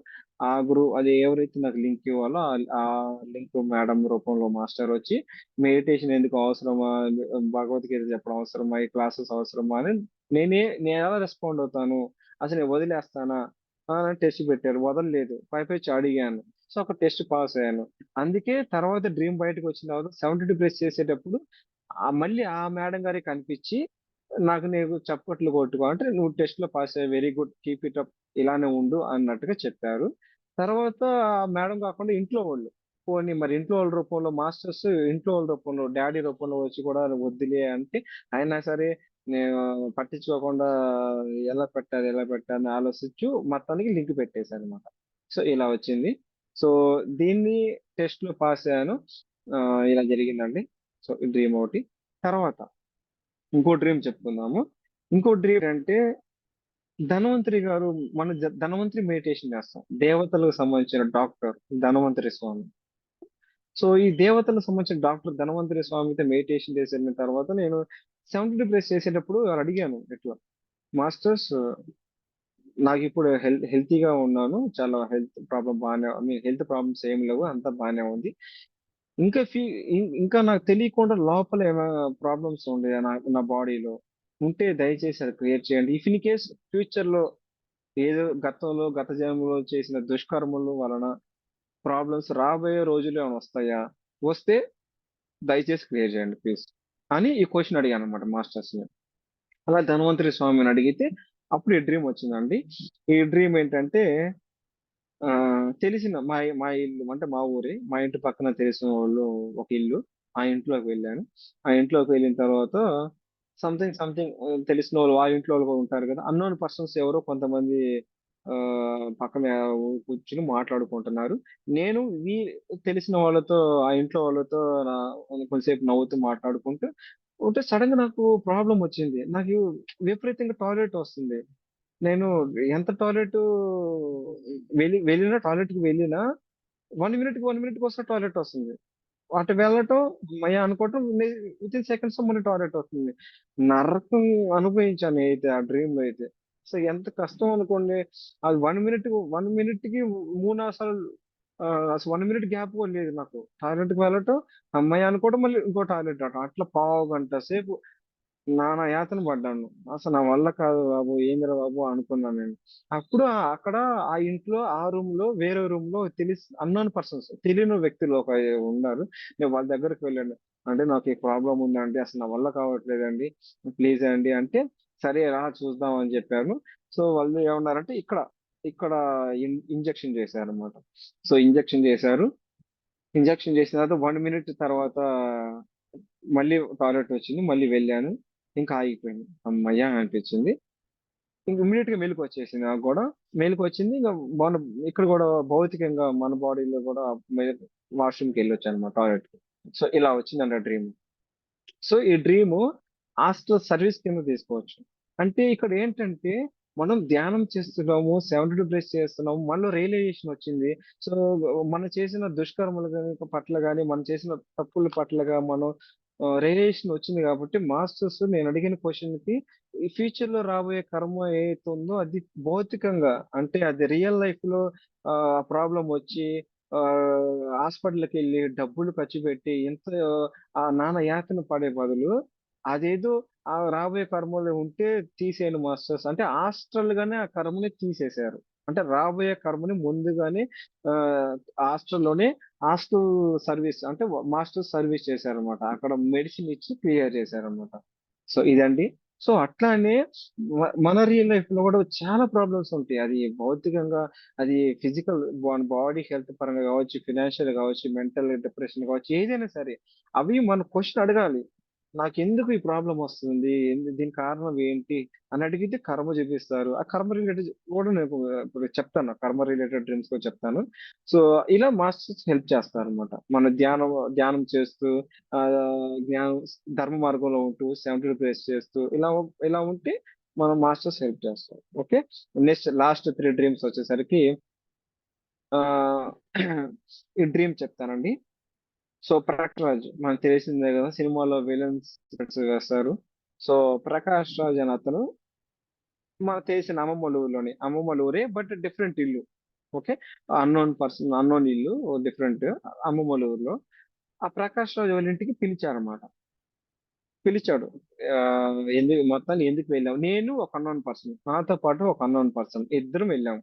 ఆ అది ఎవరైతే నాకు లింక్ ఇవ్వాలో ఆ లింక్ మేడం రూపంలో మాస్టర్ వచ్చి, మెడిటేషన్ ఎందుకు అవసరమా, భగవద్గీత చెప్పడం అవసరమా, ఈ క్లాసెస్ అవసరమా అని నేను ఎలా రెస్పాండ్ అవుతాను, అసలు నేను వదిలేస్తానా అని టెస్ట్ పెట్టారు. వదలలేదు, పైపైచి అడిగాను. సో ఒక టెస్ట్ పాస్ అయ్యాను. అందుకే తర్వాత డ్రీమ్ బయటకు వచ్చిన తర్వాత 72 ప్లస్ చేసేటప్పుడు మళ్ళీ ఆ మేడం గారే కనిపించి, నాకు నేను చప్పట్లు కొట్టుకో అంటే, నువ్వు టెస్ట్ లో పాస్ అయ్యావు, very good, keep it up, ఇలానే ఉండు అన్నట్టుగా చెప్పారు. తర్వాత ఆ మేడం కాకుండా ఇంట్లో వాళ్ళు, పోనీ మరి ఇంట్లో వాళ్ళ రూపంలో మాస్టర్స్, ఇంట్లో వాళ్ళ రూపంలో డాడీ రూపంలో వచ్చి కూడా వద్దులే అంటే, అయినా సరే నేను పట్టించుకోకుండా ఎలా పెట్టాలి అని ఆలోచించు మొత్తానికి లింక్ పెట్టేశాను అనమాట. సో ఇలా వచ్చింది. సో దీన్ని టెస్ట్ లో పాస్ అయ్యాను. ఆ, ఇలా జరిగిందండి. సో ఈ డ్రీమ్ ఒకటి. తర్వాత ఇంకో డ్రీమ్ చెప్పుకుందాము. ఇంకో డ్రీమ్ అంటే, ధన్వంతరి గారు, మన ధన్వంతరి మెడిటేషన్ చేస్తాం, దేవతలకు సంబంధించిన డాక్టర్ ధన్వంతరి స్వామి. సో ఈ దేవతలకు సంబంధించిన డాక్టర్ ధన్వంతరి స్వామితో మెడిటేషన్ చేసిన తర్వాత, నేను 72 ప్లస్ చేసేటప్పుడు అడిగాను ఇట్లా, మాస్టర్స్, నాకిప్పుడు హెల్తీగా ఉన్నాను. చాలా హెల్త్ ప్రాబ్లమ్ బానే ఐ మీన్ హెల్త్ ప్రాబ్లమ్స్ ఏమి లేవు. అంతా బానే ఉంది. ఇంకా ఫీ ఇంకా నాకు తెలియకుండా లోపల ఏమైనా ప్రాబ్లమ్స్ ఉండేయా నా బాడీలో ఉంటే దయచేసి అది క్లియర్ చేయండి. ఇఫ్ ఇన్ కేస్ ఫ్యూచర్‌లో ఏదో గతంలో గత జన్మలో చేసిన దుష్కర్మల వలన ప్రాబ్లమ్స్ రాబోయే రోజుల్లో ఏమైనా వస్తాయా? వస్తే దయచేసి క్లియర్ చేయండి ప్లీజ్. అని ఈ క్వెషన్ అడిగానన్నమాట మాస్టర్స్‌ని. అలా ధన్వంతరి స్వామిని అడిగితే అప్పుడు ఈ డ్రీమ్ వచ్చిందండి. ఈ డ్రీమ్ ఏంటంటే తెలిసిన మా ఇల్లు అంటే మా ఊరే. మా ఇంటి పక్కన తెలిసిన వాళ్ళు ఒక ఇల్లు. ఆ ఇంట్లోకి వెళ్ళాను. ఆ ఇంట్లోకి వెళ్ళిన తర్వాత సంథింగ్ తెలిసిన వాళ్ళు ఆ ఇంట్లో వాళ్ళు కూడా ఉంటారు కదా! అన్‌నోన్ పర్సన్స్ ఎవరో కొంతమంది పక్కన కూర్చొని మాట్లాడుకుంటున్నారు. నేను తెలిసిన వాళ్ళతో ఆ ఇంట్లో వాళ్ళతో నా కొంతసేపు నవ్వుతూ మాట్లాడుకుంటూ ఉంటే సడెన్‌గా నాకు ప్రాబ్లమ్ వచ్చింది. నాకు విపరీతంగా టాయిలెట్ వస్తుంది. నేను ఎంత వెళ్ళినా టాయిలెట్‌కి వెళ్ళినా 1 మినిట్‌కొకసారి టాయిలెట్ వస్తుంది. అటు వెళ్ళటం, హమ్మయ్య! అనుకోవటం వితిన్ సెకండ్స్‌లో మళ్ళీ టాయిలెట్ వస్తుంది. నరకం అనుభవించాను నేనైతే ఆ డ్రీమ్‌లో అయితే. సో, ఎంత కష్టం అనుకోండి. అది 1 మినిట్‌కి 3, 4 సార్లు అసలు 1 మినిట్ గ్యాప్ కూడా లేదు నాకు. టాయిలెట్‌కి వెళ్ళటం, హమ్మయ్య! అనుకోవడం, మళ్ళీ ఇంకో టాయిలెట్ రావటం. అట్లా పావుగంట సేపు నానా యాతన పడ్డాను. అసలు నా వల్ల కాదు బాబు, ఏందిరా బాబు అనుకున్నాను నేను. అప్పుడు అక్కడ ఆ ఇంట్లో ఆ రూమ్‌లో వేరే రూమ్‌లో అన్‌నోన్ పర్సన్స్ తెలియని వ్యక్తులు ఉన్నారు. నేను వాళ్ళ దగ్గరికి వెళ్ళాను. అంటే నాకు ఈ ప్రాబ్లమ్ ఉందండి. అసలు నా వల్ల కావట్లేదండి. ప్లీజ్ అండి అంటే, సరే రా చూద్దాం అని చెప్పారు. సో వాళ్ళు ఏమన్నారంటే ఇక్కడ ఇంజెక్షన్ చేశారన్నమాట. సో ఇంజెక్షన్ చేశారు. ఇంజెక్షన్ చేసిన తర్వాత 1 మినిట్ తర్వాత మళ్ళీ టాయిలెట్ వచ్చింది. మళ్ళీ వెళ్ళాను. ఇంకా ఆగిపోయింది. హమ్మయ్య! అనిపించింది. ఇంక ఇమ్మీడియేట్‌గా మెలుకువొచ్చేసింది నాకు గూడా. మెలుకువొచ్చింది. ఇంక మన ఇక్కడ గూడా భౌతికంగా మన బాడీలో గూడా మె వాష్‌రూమ్‌కెళ్ళొచ్చనమాట టాయిలెట్‌కి. సో, ఇలా వచ్చిందండి ఆ డ్రీమ్. సో, ఈ డ్రీము ఆస్ట్రల్ సర్వీస్ కింద తీసుకోవచ్చు. అంటే ఇక్కడేంటంటే, మనం ధ్యానం చేస్తున్నాము, 72 బ్రెత్స్ చేస్తున్నాము. మనలో రియలైజేషన్ వచ్చింది. సో, మనం చేసిన దుష్కర్మలు గాని పట్ల గాని, మనం చేసిన తప్పుల పట్లగా మనం రియలైజేషన్ వచ్చింది కాబట్టి, మాస్టర్స్ నేనడిగిన క్వెషన్‌కి ఈ ఫ్యూచర్‌లో రాబోయే కర్మ ఏదైతే ఉందో అది భౌతికంగా అంటే అది రియల్ లైఫ్‌లో ప్రాబ్లమ్ వచ్చి హాస్పిటల్‌కెళ్ళి డబ్బులు ఖర్చు పెట్టి ఇంత ఆ నాన్న యాతన పడే బదులు, అదేదో రాబోయే కర్మలో ఉంటే తీసేయండి మాస్టర్స్ అంటే ఆస్ట్రల్‌గానే ఆ కర్మని తీసేశారు. అంటే రాబోయే కర్మని ముందుగానే ఆహ్, హాస్టల్‌లోనే హాస్టల్ సర్వీస్ అంటే మాస్టర్ సర్వీస్ చేశారన్నమాట. అక్కడ మెడిసిన్ ఇచ్చి క్లియర్ చేశారన్నమాట. సో ఇదండి. సో అట్లానే మన రియల్ లైఫ్‌లో గూడా చాలా ప్రాబ్లమ్స్ ఉంటాయి. అది భౌతికంగా, అది ఫిజికల్ మన బాడీ హెల్త్ పరంగా గావచ్చు, ఫినాన్షియల్ గావచ్చు, మెంటల్ డిప్రెషన్ గావచ్చు, ఏదైనా సరే. అవి మనం క్వెషన్ అడగాలి. నాకెందుకు ఈ ప్రాబ్లమ్ వస్తుంది? దీనికి కారణం ఏంటి? అని అడిగితే కర్మ చూపిస్తారు. ఆ కర్మ రిలేటెడ్ కూడా నేను ఇప్పుడు చెప్తాను. కర్మ రిలేటెడ్ డ్రీమ్స్ కూడా చెప్తాను. సో, ఇలా మాస్టర్స్ హెల్ప్ చేస్తారనమాట. మన ధ్యానం చేస్తూ జ్ఞానం ధర్మ మార్గంలో ఉంటూ 72 ప్రేయర్స్ చేస్తూ ఇలా ఉంటే మన మాస్టర్స్ హెల్ప్ చేస్తారు. ఓకే. నెక్స్ట్ లాస్ట్ 3 డ్రీమ్స్ వచ్చేసరికి ఆహ్, ఈ డ్రీమ్ చెప్తానండి. సో, 'ప్రకాష్ రాజ్' మనకు తెలిసిందే గదా! సినిమాలో విలన్స్ వేస్తారు. సో, 'ప్రకాష్ రాజ్' అనే అతను మనకు తెలిసిన అమ్మమ్మోళ్ళ ఊరే బట్ డిఫరెంట్ ఇల్లు. ఓకే. అన్‌నోన్ ఇల్లు డిఫరెంట్ అమ్మమ్మోళ్ళ ఊర్లో. ఆ 'ప్రకాష్ రాజ్' వాళ్ళ ఇంటికి పిలిచారన్నమాట. పిలిచాడు. మొత్తానికి ఎందుకు వెళ్ళావు? నేను ఒక అన్‌నోన్ పర్సన్. నాతో పాటు ఒక అన్‌నోన్ పర్సన్. ఇద్దరం వెళ్ళాము.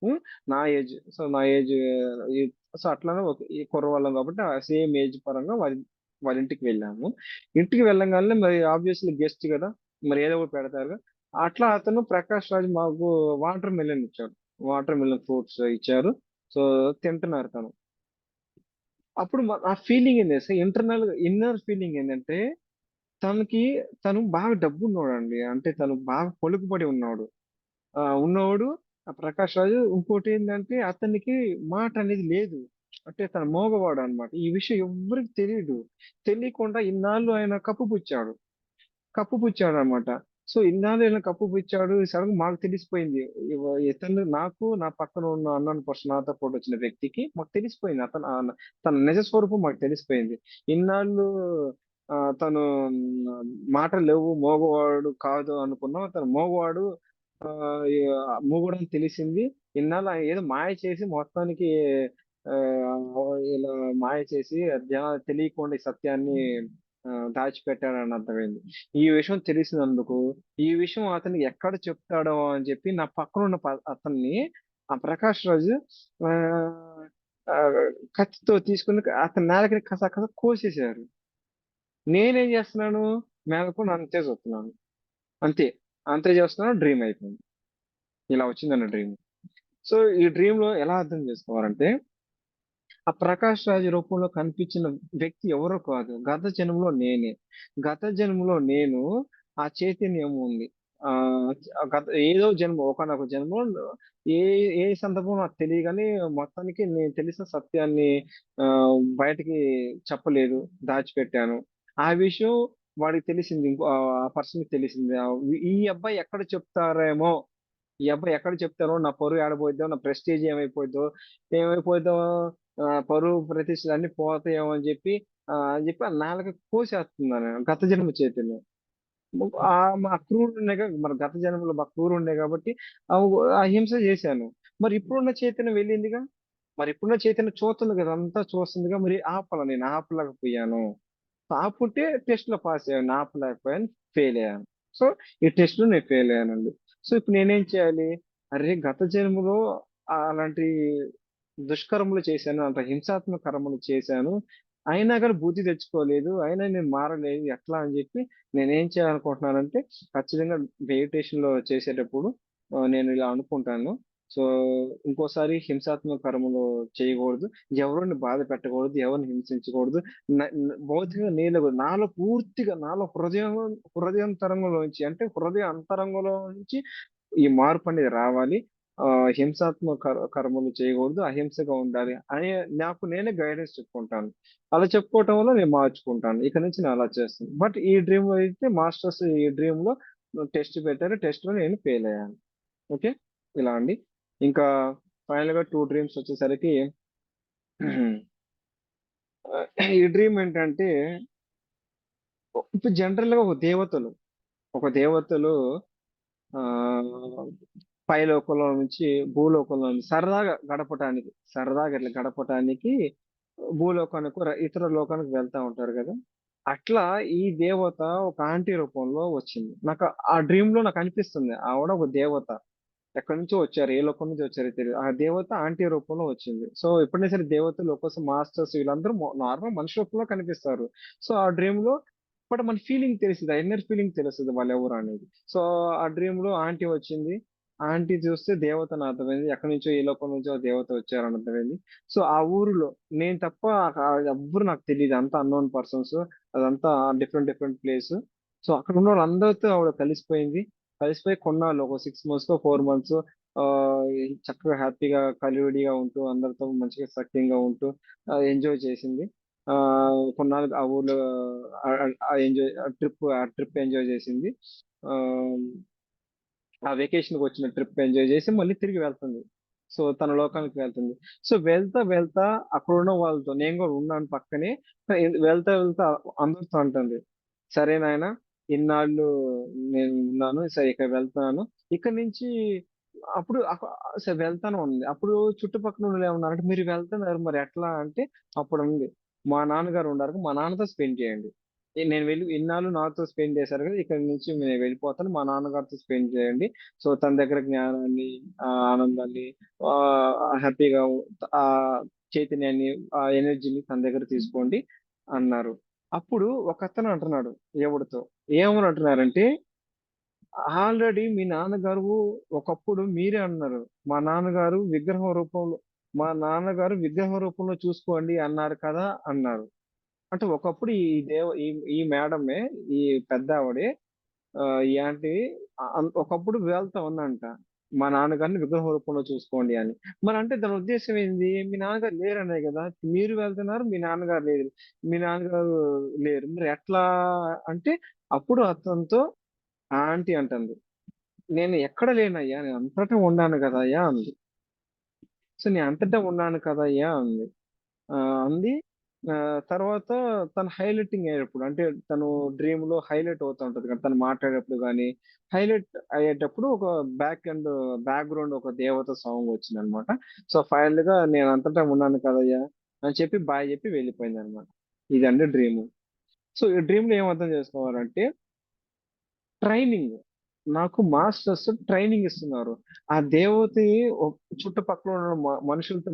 హ్మ్. నా ఏజ్. సో, నా ఏజ్ ఈ సో, అట్లనే ఈ కుర్రవాళ్ళం కాబట్టి సేమ్ ఏజ్ పరంగా వాళ్ళ ఇంటికి వెళ్ళాము. ఇంటికి వెళ్ళంగాల్నే మరి ఆబ్వియస్‌లీ గెస్ట్ గదా! మరి ఏదో ఒకటి పెడతారుగా. అట్లా అతను ప్రకాష్ రాజ్ మాకు వాటర్ మిలన్ ఇచ్చాడు. వాటర్ మిలన్ ఫ్రూట్స్ ఇచ్చారు. సో, తింటున్నారు తను. అప్పుడు ఆ ఫీలింగ్ ఏంది తెలుసా? ఇన్నర్ ఫీలింగ్ ఏందంటే తనకి తను బాగా డబ్బున్నోడండి. అంటే తను బాగా పలుకుబడి ఉన్నాడు. ఉన్నోడు ఆ 'ప్రకాష్ రాజు' ఇంకోటేందంటే అతనికి మాట అనేది లేదు. అంటే తను మోగవాడన్నమాట. ఈ విషయం ఎవ్వరికీ తెలీదు. తెలియకుండా ఇన్నాళ్ళు ఆయన కప్పుపుచ్చాడన్నమాట. సో, ఇన్నాళ్ళు ఈయన కప్పుపుచ్చాడు. సడెన్‌గా మాకు తెలిసిపోయింది. ఇతను నా పక్కన ఉన్న అన్నోన్ పర్సన్ నాతో పాటు వచ్చిన వ్యక్తికి మాకు తెలిసిపోయింది. తన నిజ స్వరూపం మాకు తెలిసిపోయింది. ఇన్నాళ్ళు తను మాటలు లేవు, మోగవాడు కాదు అనుకున్నాం. తను మోగవాడు. మూగడని తెలిసింది. ఇన్నాళ్ళు ఆయన ఏదో మాయ చేసి మొత్తానికి ఇలా మాయ చేసి జనాలకు తెలియకుండా ఈ సత్యాన్ని దాచిపెట్టాడని అర్థమైంది. ఈ విషయం తెలిసినందుకు ఈ విషయం అతనికి ఎక్కడ చెప్తాడో అని చెప్పి నా పక్కన ఉన్న అతన్ని ఆ ప్రకాష్ రాజు ఆ, ఆ, కత్తితో తీసుకుని అతని నేలకి కస కస కోసేశారు. నేనేం చేస్తున్నాను? మేలకొని అంతే చూస్తున్నాను. అంతే. అంతే చేస్తున్నాను. డ్రీమ్ అయిపోయింది. ఇలా వచ్చిందన్న డ్రీమ్. సో ఈ డ్రీమ్ లో ఎలా అర్థం చేసుకోవాలంటే ఆ ప్రకాష్ రాజ్ రూపంలో కనిపించిన వ్యక్తి ఎవరో కాదు. గత జన్మలో నేనే. గత జన్మలో నేను ఆ చైతన్యం ఉంది. ఆ గత ఏదో జన్మ ఒకానొక జన్మలో ఏ ఏ సందర్భం నాకు తెలియగాని మొత్తానికి నేను తెలిసిన సత్యాన్ని ఆ బయటికి చెప్పలేదు. దాచిపెట్టాను. ఆ విషయం వాడికి తెలిసింది. ఇంకో ఆ పర్సన్ కి తెలిసింది. ఈ అబ్బాయి ఎక్కడ చెప్తారేమో, ఈ అబ్బాయి ఎక్కడ చెప్తారో నా పరువు ఏడబోద్దో, నా ప్రెస్టేజ్ ఏమైపోద్దో, ఏమైపోద్దో, పరువు ప్రతిష్టలు అన్ని పోతాయేమో అని చెప్పి ఆ నాలుక కోసేస్తున్నాను గత జన్మ చైతన్యం. ఆ మా క్రూరుడు ఉండే మరి గత జన్మలో మా క్రూరుడు ఉండే కాబట్టి ఆ ఆ హింస చేశాను. మరి ఇప్పుడున్న చైతన్యం వెళ్ళిందిగా. మరి ఇప్పుడున్న చైతన్యం చూస్తుంది కదా, అంతా చూస్తుందిగా. మరి ఆపాల, నేను ఆపలేకపోయాను. ఆపుంటే టెస్ట్ లో పాస్ అయ్యాను. ఆపలేకపోయాను. ఫెయిల్ అయ్యాను. సో ఈ టెస్ట్ లో నేను ఫెయిల్ అయ్యానండి. సో ఇప్పుడు నేనేం చేయాలి? అరే గత జన్మలో అలాంటి దుష్కర్మలు చేశాను, అంత హింసాత్మక కర్మలు చేశాను, అయినా కానీ బుద్ధి తెచ్చుకోలేదు, అయినా నేను మారలేదు, ఎట్లా అని చెప్పి నేనేం చేయాలనుకుంటున్నానంటే ఖచ్చితంగా మెడిటేషన్ లో చేసేటప్పుడు నేను ఇలా అనుకుంటాను. సో ఇంకోసారి హింసాత్మక కర్మలు చేయకూడదు, ఎవరిని బాధ పెట్టకూడదు, ఎవరిని హింసించకూడదు. భౌతికంగా నేను నాలో పూర్తిగా నాలో హృదయంతరంగంలోంచి, అంటే హృదయ అంతరంగంలో నుంచి ఈ మార్పు అనేది రావాలి. ఆ హింసాత్మక కర్మలు చేయకూడదు, అహింసగా ఉండాలి అని నాకు నేనే గైడెన్స్ చెప్పుకుంటాను. అలా చెప్పుకోవటం వల్ల నేను మార్చుకుంటాను. ఇక నుంచి నేను అలా చేస్తాను. బట్ ఈ డ్రీమ్ లో అయితే మాస్టర్స్ ఈ డ్రీమ్ లో టెస్ట్ పెట్టారు. టెస్ట్ లో నేను ఫెయిల్ అయ్యాను. ఓకే. ఇలా అండి. ఇంకా ఫైనల్ గా టూ డ్రీమ్స్ వచ్చేసరికి ఈ డ్రీమ్ ఏంటంటే ఇప్పుడు జనరల్ గా ఒక దేవతలు ఆ పై లోకంలో నుంచి భూలోకంలో నుంచి సరదాగా ఇట్లా గడపటానికి భూలోకానికి ఇతర లోకానికి వెళ్తా ఉంటారు కదా. అట్లా ఈ దేవత ఒక ఆంటీ రూపంలో వచ్చింది. నాకు ఆ డ్రీమ్ లో నాకు అనిపిస్తుంది ఆవిడ ఒక దేవత. ఎక్కడి నుంచో వచ్చారు, ఏ లోకం నుంచి వచ్చారో తెలియదు. ఆ దేవత ఆంటీ రూపంలో వచ్చింది. సో ఎప్పుడైనా సరే దేవతలు ఒక్కోసం మాస్టర్స్ వీళ్ళందరూ నార్మల్ మనిషి రూపంలో కనిపిస్తారు. సో ఆ డ్రీమ్ లో బట్ మన ఫీలింగ్ తెలుస్తుంది, ఆ ఇన్నర్ ఫీలింగ్ తెలుస్తుంది వాళ్ళు ఎవరు అనేది. సో ఆ డ్రీమ్ లో ఆంటీ వచ్చింది. ఆంటీ చూస్తే దేవత అని అర్థమైంది. ఎక్కడి నుంచో ఏ లోకం నుంచో ఆ దేవత వచ్చారని అర్థమైంది. సో ఆ ఊరిలో నేను తప్ప ఎవ్వరు నాకు తెలియదు, అంతా అన్నోన్ పర్సన్స్. అదంతా డిఫరెంట్ డిఫరెంట్ ప్లేస్. సో అక్కడ ఉన్న వాళ్ళందరితో ఆవిడ కలిసిపోయింది. కలిసిపోయి కొన్నాళ్ళు ఒక 6 మంత్స్ 4 మంత్స్ ఆ చక్కగా హ్యాపీగా కలివిడిగా ఉంటూ అందరితో మంచిగా సఖ్యంగా ఉంటూ ఎంజాయ్ చేసింది. ఆ కొన్నాళ్ళు ఆ ఊర్లో ఆ ట్రిప్ ఎంజాయ్ చేసింది. ఆ ఆ వెకేషన్ కి వచ్చిన ట్రిప్ ఎంజాయ్ చేసి మళ్ళీ తిరిగి వెళ్తుంది. సో తన లోకానికి వెళ్తుంది. సో వెళ్తా వెళ్తా అక్కడ ఉన్న వాళ్ళతో నేను కూడా ఉన్నాను పక్కనే. వెళ్తా వెళ్తా అందరితో అంటుంది, సరే నాయన, ఇన్నాళ్ళు నేను ఉన్నాను, సరే ఇక్కడ వెళ్తున్నాను. ఇక్కడ నుంచి అప్పుడు సరే వెళ్తాను ఉంది. అప్పుడు చుట్టుపక్కల ఉన్న వాళ్ళు ఏమన్నారంటే మీరు వెళ్తున్నారు మరి ఎట్లా అంటే, అప్పుడు ఉంది, మా నాన్నగారు ఉన్నారు, మా నాన్నతో స్పెండ్ చేయండి. నేను వెళ్ళి ఇన్నాళ్ళు నాతో స్పెండ్ చేశారు కదా, ఇక్కడ నుంచి నేను వెళ్ళిపోతాను, మా నాన్నగారితో స్పెండ్ చేయండి. సో తన దగ్గర జ్ఞానాన్ని, ఆనందాన్ని, ఆ హ్యాపీగా, ఆ చైతన్యాన్ని, ఆ ఎనర్జీని తన దగ్గర తీసుకోండి అన్నారు. అప్పుడు ఒక అతను అంటున్నాడు ఎవడితో, ఏమని అంటున్నారంటే, ఆల్రెడీ మీ నాన్నగారు ఒకప్పుడు మీరే అన్నారు, మా నాన్నగారు విగ్రహం రూపంలో మా నాన్నగారు విగ్రహం రూపంలో చూసుకోండి అన్నారు కదా అన్నారు. అంటే ఒకప్పుడు ఈ ఈ మేడమే, ఈ పెద్ద ఆవిడే, ఈ ఆంటీ ఒకప్పుడు వెళ్తా ఉందంట మా నాన్నగారిని విగ్రహ రూపంలో చూసుకోండి అని. మరి అంటే దాని ఉద్దేశం ఏంది? మీ నాన్నగారు లేరనే కదా, మీరు వెళ్తున్నారు, మీ నాన్నగారు లేరు, మీ నాన్నగారు లేరు, మరి ఎట్లా అంటే, అప్పుడు అతనితో ఆ ఆంటీ అంటుంది, నేను ఎక్కడ లేనయ్యా, నేను అంతటా ఉన్నాను కదయ్యా అంది. సో నేను అంతటా ఉన్నాను కదయ్యా అంది. ఆ, అంది. తర్వాత తను హైలైటింగ్ అయ్యేటప్పుడు అంటే తను డ్రీమ్‌లో హైలైట్ అవుతా ఉంటది కదా! తను మాట్లాడేటప్పుడు గాని, హైలైట్ అయ్యేటప్పుడు ఒక బ్యాక్‌గ్రౌండ్ ఒక దేవత సాంగ్ వచ్చిందనమాట. సో, ఫైనల్‌గా నేనంతటా ఉన్నాను కదయ్యా! అని చెప్పి బాయ్ చెప్పి వెళ్ళిపోయిందనమాట. ఇదండి డ్రీము. సో, ఈ డ్రీమ్‌లో ఏం అర్థం చేసుకోవాలంటే ట్రైనింగ్. నాకు మాస్టర్స్ ట్రైనింగ్ ఇస్తున్నారు. ఆ దేవత చుట్టుపక్కల ఉన్న మనుషులతో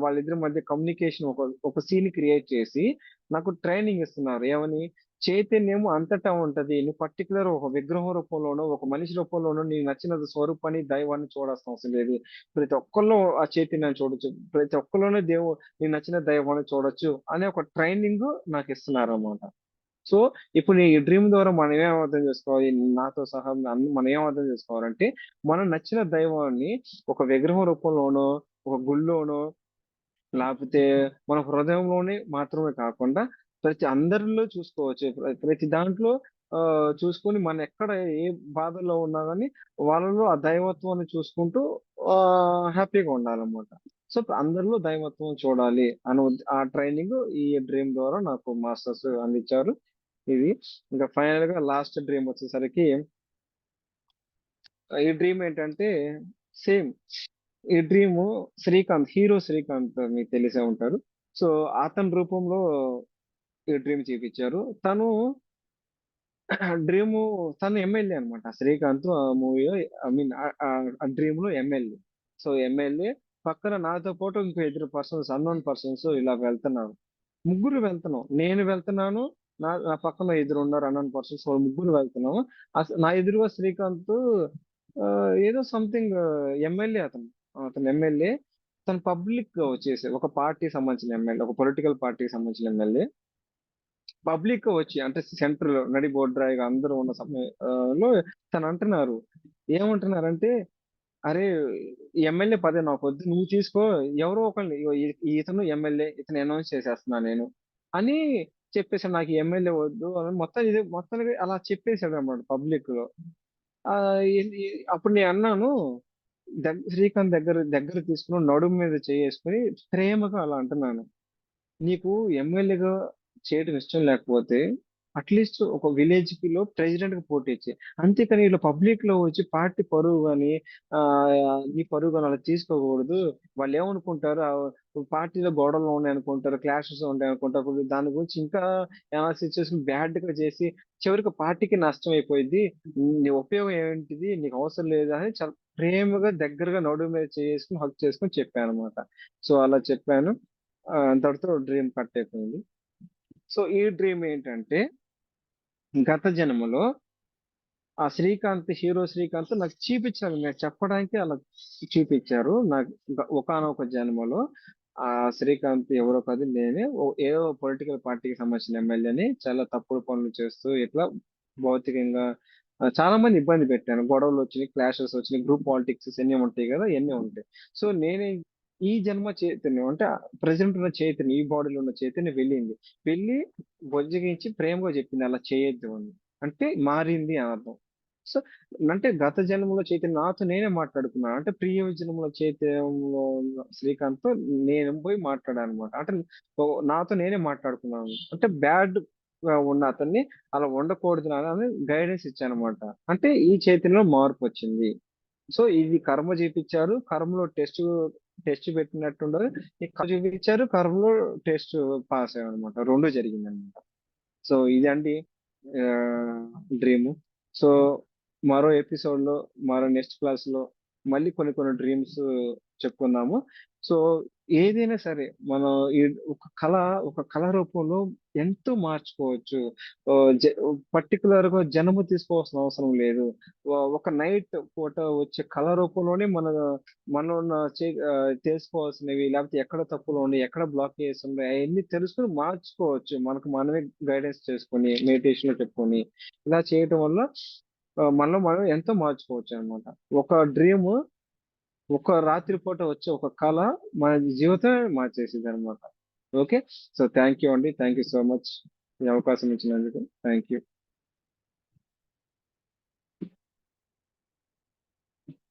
వాళ్ళిద్దరి మధ్య కమ్యూనికేషన్ ఒక సీన్ క్రియేట్ చేసి నాకు ట్రైనింగ్ ఇస్తున్నారు. ఏమని? చైతన్యం అంతటా ఉంటది. నువ్వు పర్టిక్యులర్ ఒక విగ్రహం రూపంలోనో, ఒక మనిషి రూపంలోనో నీకు నచ్చిన స్వరూపాన్ని, దైవాన్ని చూడాల్సిన అవసరం లేదు. ప్రతి ఒక్కళ్ళో ఆ చైతన్యాన్ని చూడొచ్చు. ప్రతి ఒక్కళ్ళలోనే నీకు నచ్చిన దైవాన్ని చూడొచ్చు అనే ఒక ట్రైనింగ్ నాకిస్తున్నారన్నమాట. సో, ఇప్పుడు ఈ డ్రీమ్ ద్వారా మనం ఏం అర్థం చేసుకోవాలి? నాతో సహా మనం ఏం అర్థం చేసుకోవాలంటే, మనం నచ్చిన దైవాన్ని ఒక విగ్రహం రూపంలోనో, ఒక గుడిలోనో, లేపోతే మన హృదయంలోనే మాత్రమే కాకుండా, ప్రతి అందరిలో చూసుకోవచ్చు. ప్రతి దాంట్లో చూసుకొని మనం ఎక్కడ ఏ బాధల్లో ఉన్నా గాని, వాళ్ళలో ఆ దైవత్వాన్ని చూసుకుంటూ హ్యాపీగా ఉండాలన్నమాట. సో, అందరిలో దైవత్వం చూడాలి ఆ ట్రైనింగ్ ఈ డ్రీమ్ ద్వారా నాకు మాస్టర్స్ అందించారు. ఇది. ఇంకా ఫైనల్‌గా లాస్ట్ డ్రీమ్ వచ్చేసరికి ఈ డ్రీమ్ ఏంటంటే సేమ్ ఈ డ్రీము హీరో శ్రీకాంత్ మీకు తెలిసే ఉంటారు. సో, అతని రూపంలో ఈ డ్రీమ్ చేపిచ్చారు. డ్రీము తను ఎమ్మెల్యే అన్నమాట. శ్రీకాంత్ ఆ మూవీలో ఐ మీన్ ఆ డ్రీమ్‌లో ఎమ్మెల్యే. సో, ఎమ్మెల్యే పక్కన నాతో పాటు ఇంకో ఇద్దరు అన్‌నోన్ పర్సన్స్ ఇలా వెళ్తున్నారు. ముగ్గురు వెళ్తున్నాం. నేను వెళ్తున్నాను. నా నా పక్కన ఇద్దరున్నారు అన్‌నోన్ పర్సన్స్. వాళ్ళు ముగ్గురు వెళ్తున్నాము. నా ఎదురుగా శ్రీకాంత్ ఏదో సంథింగ్ ఎమ్మెల్యే అతను. అతను ఎమ్మెల్యే. తను పబ్లిక్‌గా వచ్చేసి ఒక పార్టీకి సంబంధించిన ఎమ్మెల్యే. ఒక పొలిటికల్ పార్టీకి సంబంధించిన ఎమ్మెల్యే. పబ్లిక్‌గా వచ్చి అంటే సెంటర్‌లో బోడ్రాయిగా అందరూ ఉన్న లో తనంటున్నారు. ఏమంటున్నారంటే, "అరే! ఈ ఎమ్మెల్యే పదవి నాకొద్దు. నువ్వు తీసుకో. ఎవరో ఒకళ్ళని ఇగో ఇతను ఎమ్మెల్యే. ఇతన్ని అనౌన్స్ చేసేస్తున్నా నేను" అని చెప్పేసాడు. నాకు ఈ ఎమ్మెల్యే వద్దు అని మొత్తానికి అలా చెప్పేసాడన్నమాట పబ్లిక్‌లో. ఏంది అప్పుడు నేనన్నాను, శ్రీకాంత్ దగ్గర తీసుకొని నడుము మీద చెయ్యేసుకొని ప్రేమగా అలా అంటున్నాను. నీకు ఎమ్మెల్యేగా చేయడం ఇష్టం లేకపోతే అట్‌లీస్ట్ ఒక విలేజ్‌లో ప్రెసిడెంట్‌గా పోటీ చెయి. అంతేకాని ఇలా పబ్లిక్‌లో వచ్చి పార్టీ పరువు గాని నీ పరువు గాని అలా తీసుకోకూడదు. వాళ్ళేమనుకుంటారు పార్టీలో గొడవలు ఉన్నాయనుకుంటారు, క్లాషెస్ ఉంటాయనుకుంటారు. దాని గురించి ఇంకా అనాలిసిస్ చేసుకొని బ్యాడ్‌గా చేసి చివరికి పార్టీకి నష్టం అయిపోయిద్ది. నీ ఉపయోగం ఏంటిది? నీకు అవసరం లేదు అని చాలా ప్రేమగా దగ్గరగా నడుము మీద చేసుకొని హగ్ చేసుకొని చెప్పానన్నమాట. సో, అలా చెప్పాను. అంతటితో డ్రీమ్ కట్ అయిపోయింది. సో, ఈ డ్రీమ్ ఏంటంటే, గత జన్మలో హీరో శ్రీకాంత్ నాకు చూపిచ్చారు. నాకు చెప్పడానికి అలా చూపిచ్చారు. నాకు ఒకానొక జన్మలో శ్రీకాంత్ ఎవరో కాదు నేనే. ఏదో పొలిటికల్ పార్టీకి సంబంధించిన ఎమ్మెల్యేని చాలా తప్పుడు పనులు చేస్తూ ఇట్లా భౌతికంగా చాలా మందిని ఇబ్బంది పెట్టాను. గొడవలొచ్చినియి, క్లాషెస్ వచ్చినియి, గ్రూప్ పాలిటిక్స్ ఇయన్నీ ఉంటాయి గదా! ఇయన్నీ ఉంటాయి. సో, ఈ జన్మ చైతన్యం అంటే ప్రెజెంట్ ఉన్న చైతన్యం, ఈ బాడీలో ఉన్న చైతన్యం వెళ్ళింది. వెళ్ళి బుజ్జగించి ప్రేమగా చెప్పింది అలా చేయొద్దు అని. అంటే మారింది అని అర్థం. సో, అంటే గత జన్మలో చైతన్యం నాతో నేనే మాట్లాడుకున్నాను. అంటే ప్రియ జన్మలో చైతన్యంలో ఉన్న శ్రీకాంత్‌తో నేను పోయి మాట్లాడానన్నమాట. అంటే నాతో నేనే మాట్లాడుకున్నాను. అంటే బ్యాడ్‌గా ఉన్న అతన్ని అలా ఉండకూడదు నాన్న అని గైడెన్స్ ఇచ్చానన్నమాట. అంటే ఈ చైతన్యంలో మార్పొచ్చింది. సో, ఇది కర్మ చేపిచ్చారు. కర్మలో టెస్ట్ పెట్టినట్టుండదు. ఈ కర్మ చూపించారు. కర్మలో టెస్ట్ పాస్ అయ్యామన్నమాట. 2 జరిగిందన్నమాట. సో, ఇదండి ఆహ్, డ్రీము. సో, మరో ఎపిసోడ్‌లో, మరో నెక్స్ట్ క్లాస్‌లో మళ్ళీ కొన్ని కొన్ని డ్రీమ్స్ చెప్పుకుందాము. సో, ఏదైనా సరే మనం ఈ ఒక కళ రూపంలో ఎంతో మార్చుకోవచ్చు. పర్టిక్యులర్‌గా జన్మ తీసుకోవాల్సిన అవసరం లేదు. ఒక నైట్ పూట వచ్చే కళ రూపంలోనే మనలో తెలుసుకోవాల్సినవి లేకపోతే ఎక్కడ తప్పులు ఉన్నాయి, ఎక్కడ బ్లాకేజెస్ ఉన్నాయి అయన్నీ తెలుసుకొని మార్చుకోవచ్చు. మనకు మనమే గైడెన్స్ చేసుకొని, మెడిటేషన్‌లో పెట్టుకొని ఇలా చేయటం వల్ల మనలో మనం ఎంతో మార్చుకోవచ్చనమాట. ఒక డ్రీము ఒక రాత్రి పూట వచ్చే ఒక కల మన జీవితమే మార్చేసిద్దనమాట. ఓకే. సో, థాంక్ యూ అండి. Thank you so much. ఈ అవకాశం ఇచ్చినందుకు. Thank you.